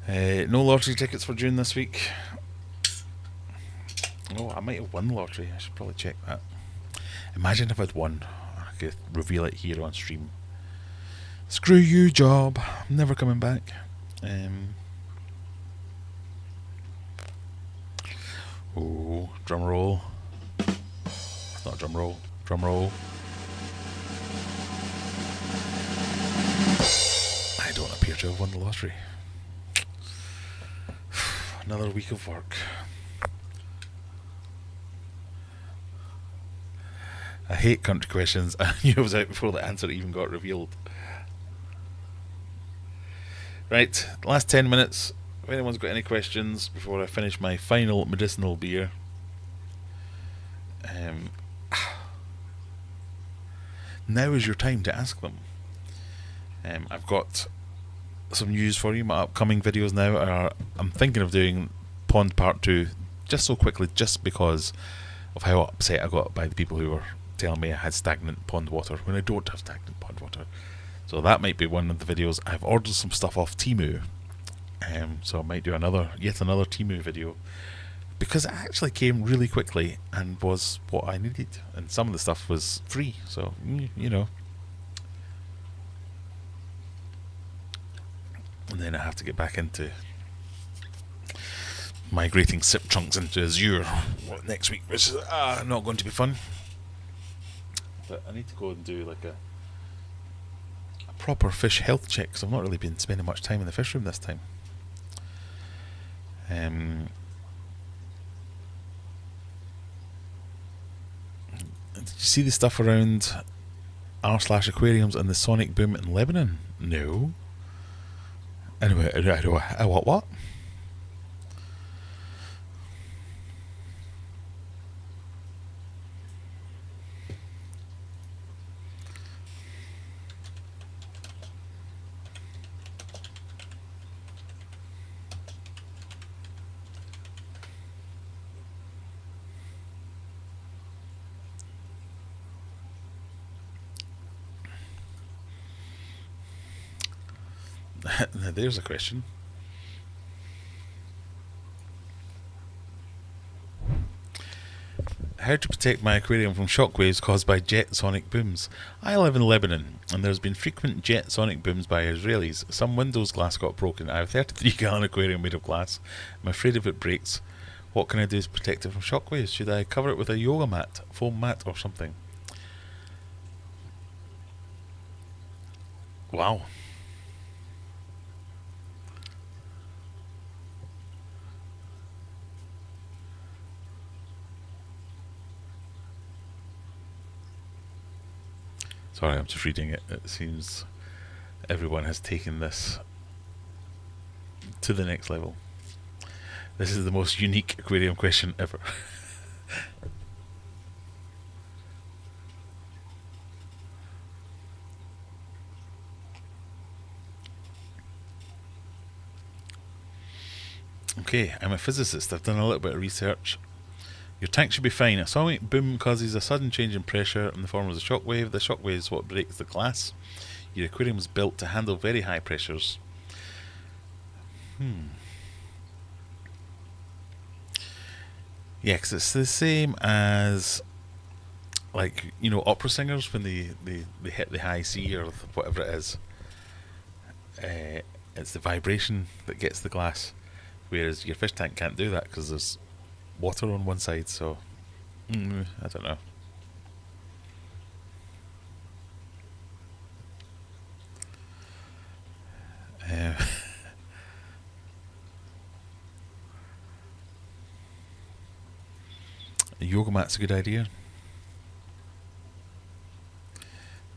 Speaker 1: No lottery tickets for June this week. Oh, I might have won the lottery. I should probably check that. Imagine if I'd won. I could reveal it here on stream. Screw you, job. I'm never coming back. Oh, drum roll. It's not drum roll. Drum roll. I don't appear to have won the lottery. Another week of work. I hate country questions. I knew I was out before the answer even got revealed. Right, last 10 minutes. If anyone's got any questions before I finish my final medicinal beer. Now is your time to ask them. I've got some news for you. My upcoming videos now are, I'm thinking of doing Pond Part 2 just so quickly, just because of how upset I got by the people who were telling me I had stagnant pond water when I don't have stagnant pond water. So that might be one of the videos. I've ordered some stuff off Temu, so I might do yet another Temu video, because it actually came really quickly and was what I needed, and some of the stuff was free, so you know. And then I have to get back into migrating SIP chunks into Azure next week, which is not going to be fun. But I need to go and do like a proper fish health check, because I've not really been spending much time in the fish room this time. Did you see the stuff around r/aquariums and the sonic boom in Lebanon? No. Anyway, what? Now there's a question. how to protect my aquarium from shockwaves caused by jet sonic booms. I live in Lebanon, and there's been frequent jet sonic booms by Israelis. Some windows glass got broken. I have a 33-gallon aquarium made of glass. I'm afraid if it breaks, what can I do to protect it from shockwaves? Should I cover it with a yoga mat, foam mat, or something? Wow. Sorry, I'm just reading it. It seems everyone has taken this to the next level. This is the most unique aquarium question ever. Okay, I'm a physicist. I've done a little bit of research. Your tank should be fine. A sonic boom causes a sudden change in pressure in the form of a shockwave. The shockwave is what breaks the glass. Your aquarium is built to handle very high pressures. Yeah, because it's the same as, like, you know, opera singers when they hit the high C or whatever it is. It's the vibration that gets the glass, whereas your fish tank can't do that because there's water on one side, so I don't know. A yoga mat's a good idea,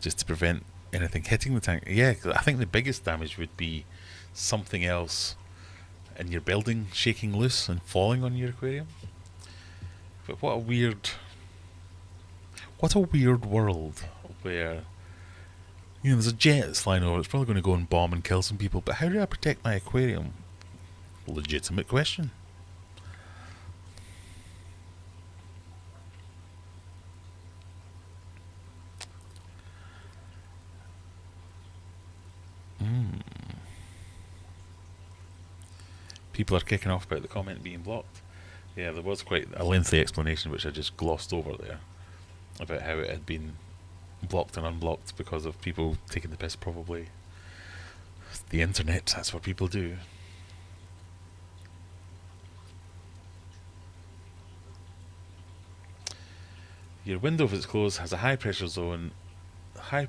Speaker 1: just to prevent anything hitting the tank. Yeah, 'cause I think the biggest damage would be something else in your building shaking loose and falling on your aquarium. But what a weird world where, you know, there's a jet that's flying over. It's probably going to go and bomb and kill some people. But how do I protect my aquarium? Legitimate question. People are kicking off about the comment being blocked. Yeah, there was quite a lengthy explanation which I just glossed over there about how it had been blocked and unblocked because of people taking the piss, probably. The internet, that's what people do. Your window, if it's closed, has a high pressure zone, high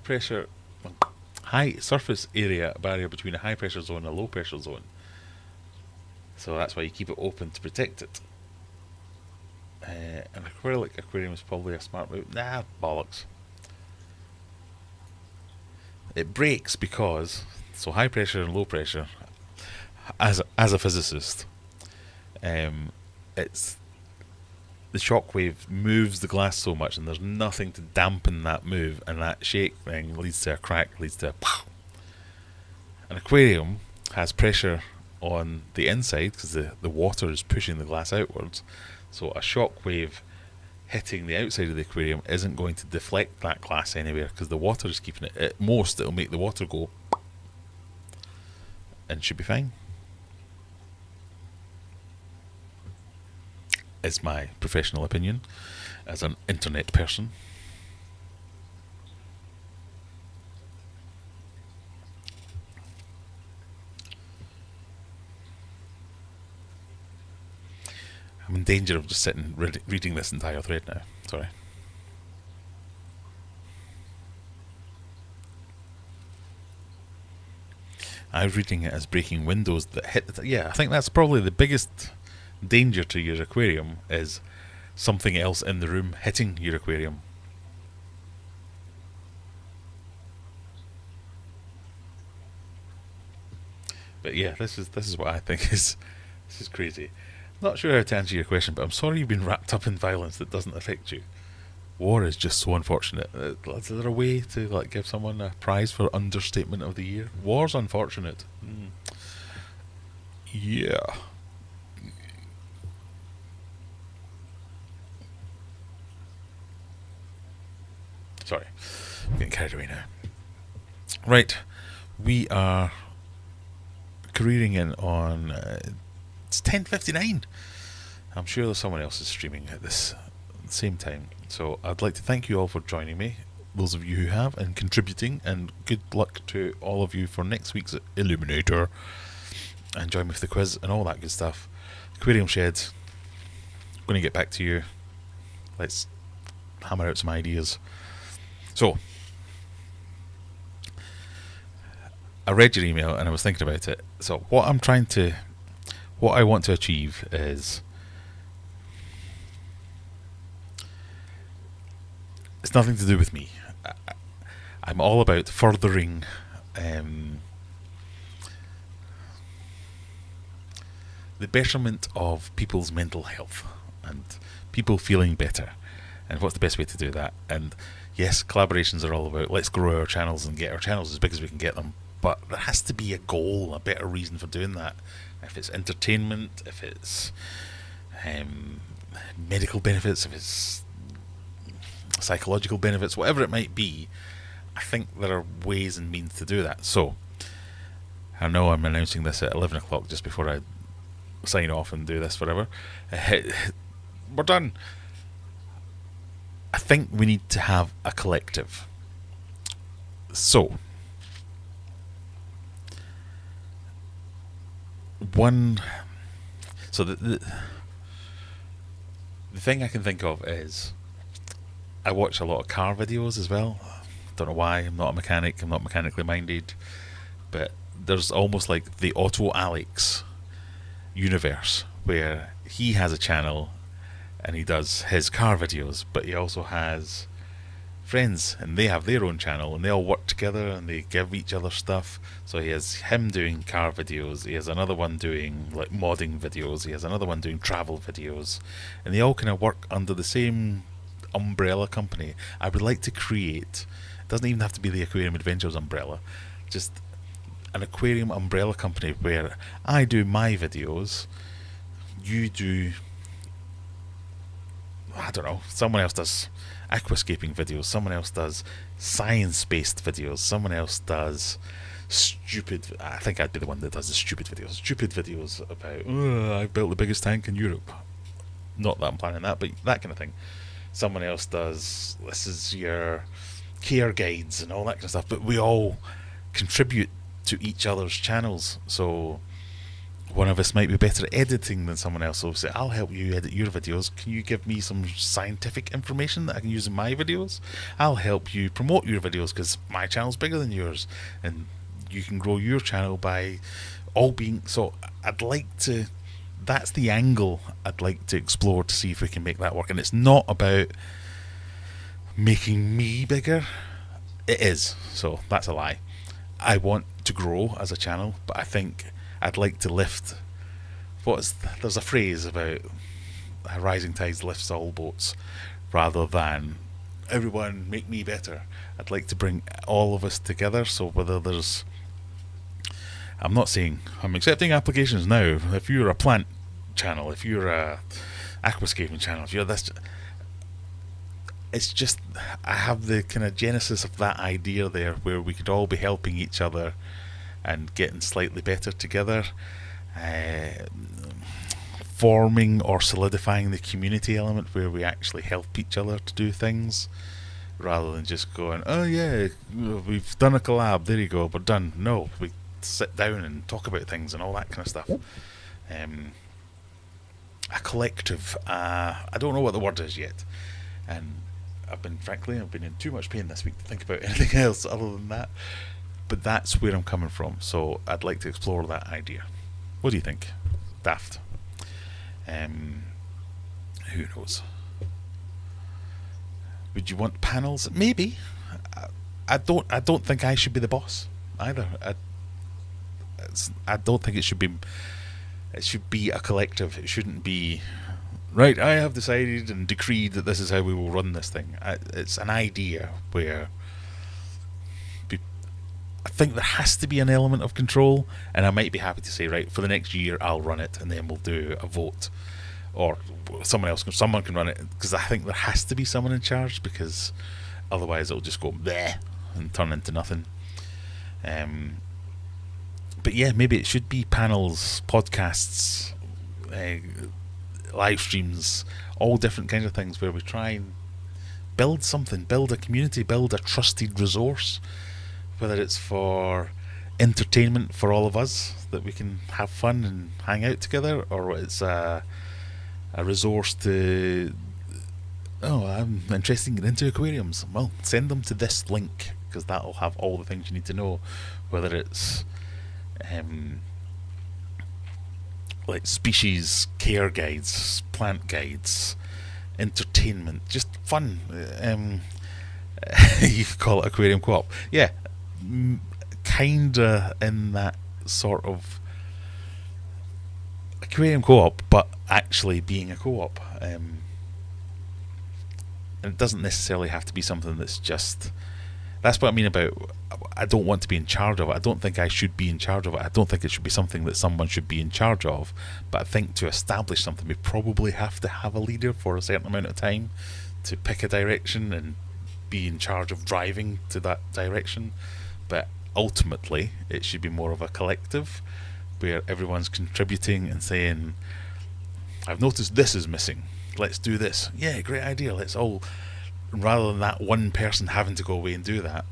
Speaker 1: surface area barrier between a high pressure zone and a low pressure zone. So that's why you keep it open to protect it. An acrylic aquarium is probably a smart move. Nah, bollocks. It breaks because, so high pressure and low pressure, as a physicist, it's the shockwave moves the glass so much, and there's nothing to dampen that move, and that shake thing leads to a crack, leads to a pow. An aquarium has pressure on the inside because the water is pushing the glass outwards, so a shockwave hitting the outside of the aquarium isn't going to deflect that glass anywhere because the water is keeping it. At most, it'll make the water go and should be fine. Is my professional opinion as an internet person. I'm in danger of just sitting reading this entire thread now. Sorry. I was reading it as breaking windows that hit the yeah, I think that's probably the biggest danger to your aquarium, is something else in the room hitting your aquarium. But yeah, this is what I think is crazy. Not sure how to answer your question, but I'm sorry you've been wrapped up in violence that doesn't affect you. War is just so unfortunate. Is there a way to like give someone a prize for understatement of the year? War's unfortunate. Yeah. Sorry, I'm getting carried away now. Right, we are careering in on. It's 10:59. I'm sure there's someone else is streaming at this same time. So I'd like to thank you all for joining me, those of you who have, and contributing, and good luck to all of you for next week's Eliminator, and join me for the quiz and all that good stuff. Aquarium Shed, I'm going to get back to you. Let's hammer out some ideas. So, I read your email and I was thinking about it. So what I want to achieve is, it's nothing to do with me. I'm all about furthering the betterment of people's mental health and people feeling better. And what's the best way to do that? And yes, collaborations are all about let's grow our channels and get our channels as big as we can get them. But there has to be a goal, a better reason for doing that. If it's entertainment, if it's medical benefits, if it's psychological benefits, whatever it might be, I think there are ways and means to do that. So, I know I'm announcing this at 11 o'clock just before I sign off and do this forever. We're done. I think we need to have a collective. So, the thing I can think of is I watch a lot of car videos as well. Don't know why. I'm not a mechanic. I'm not mechanically minded, but there's almost like the Auto Alex universe where he has a channel and he does his car videos, but he also has friends and they have their own channel and they all work together and they give each other stuff. So he has him doing car videos, he has another one doing like modding videos, he has another one doing travel videos, and they all kind of work under the same umbrella company. I would like to create, it doesn't even have to be the Aquarium Adventures umbrella, just an aquarium umbrella company where I do my videos, you do, I don't know, someone else does aquascaping videos, someone else does science-based videos, someone else does stupid, I think I'd be the one that does the stupid videos about, I built the biggest tank in Europe. Not that I'm planning that, but that kind of thing. Someone else does, this is your care guides and all that kind of stuff, but we all contribute to each other's channels. So one of us might be better at editing than someone else, so say, I'll help you edit your videos, can you give me some scientific information that I can use in my videos? I'll help you promote your videos because my channel's bigger than yours, and you can grow your channel by all being, so I'd like to, that's the angle I'd like to explore to see if we can make that work. And it's not about making me bigger, it is, so that's a lie. I want to grow as a channel, but I think I'd like to lift, there's a phrase about rising tides lifts all boats, rather than everyone make me better. I'd like to bring all of us together, so whether there's, I'm not saying, I'm accepting applications now. If you're a plant channel, if you're a aquascaping channel, if you're this, it's just, I have the kind of genesis of that idea there where we could all be helping each other and getting slightly better together, forming or solidifying the community element where we actually help each other to do things, rather than just going, oh yeah, we've done a collab, there you go, we're done. No, we sit down and talk about things and all that kind of stuff. A collective, I don't know what the word is yet, and I've been in too much pain this week to think about anything else other than that, but that's where I'm coming from, so I'd like to explore that idea. What do you think? Daft. Who knows? Would you want panels? Maybe. I don't think I should be the boss either. I don't think it should be. It should be a collective. It shouldn't be, right, I have decided and decreed that this is how we will run this thing. It's an idea where I think there has to be an element of control, and I might be happy to say, right, for the next year I'll run it, and then we'll do a vote, or someone can run it, because I think there has to be someone in charge, because otherwise it'll just go bleh and turn into nothing. But yeah, maybe it should be panels, podcasts, live streams, all different kinds of things where we try and build something, build a community, build a trusted resource, whether it's for entertainment for all of us, that we can have fun and hang out together, or it's a resource to, oh, I'm interested in getting into aquariums. Well, send them to this link, because that'll have all the things you need to know, whether it's like species care guides, plant guides, entertainment, just fun. You could call it aquarium co-op. Yeah, kinda in that sort of aquarium co-op, but actually being a co-op. And it doesn't necessarily have to be something that's just. That's what I mean about, I don't want to be in charge of it. I don't think I should be in charge of it. I don't think it should be something that someone should be in charge of. But I think to establish something, we probably have to have a leader for a certain amount of time to pick a direction and be in charge of driving to that direction. But ultimately, it should be more of a collective where everyone's contributing and saying, I've noticed this is missing. Let's do this. Yeah, great idea. Let's all, rather than that one person having to go away and do that,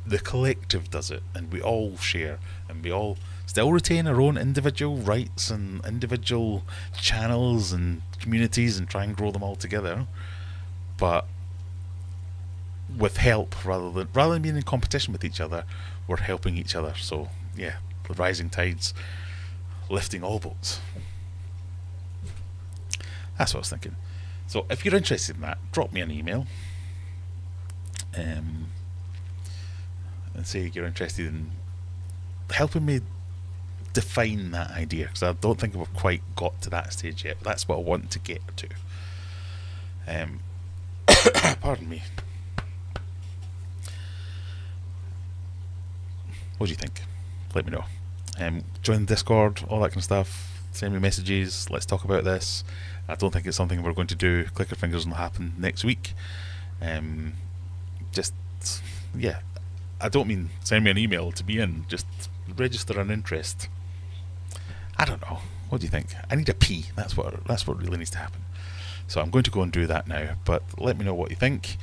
Speaker 1: the collective does it, and we all share, and we all still retain our own individual rights and individual channels and communities and try and grow them all together, but with help, rather than being in competition with each other, we're helping each other. So yeah, the rising tides lifting all boats. That's what I was thinking. So if you're interested in that, drop me an email and say you're interested in helping me define that idea, because I don't think we've quite got to that stage yet, but that's what I want to get to. Pardon me. What do you think? Let me know. Join the Discord, all that kind of stuff. Send me messages. Let's talk about this. I don't think it's something we're going to do. Click our fingers and it'll happen next week. Just, yeah. I don't mean send me an email to be in. Just register an interest. I don't know. What do you think? I need a pee. That's what really needs to happen. So I'm going to go and do that now. But let me know what you think.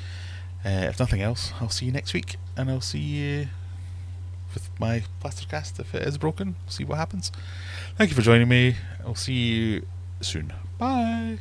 Speaker 1: If nothing else, I'll see you next week, and I'll see you with my plaster cast if it is broken. See what happens. Thank you for joining me. I'll see you soon. Bye.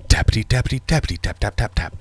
Speaker 1: Tappity tappity tappity tap tap tap tap.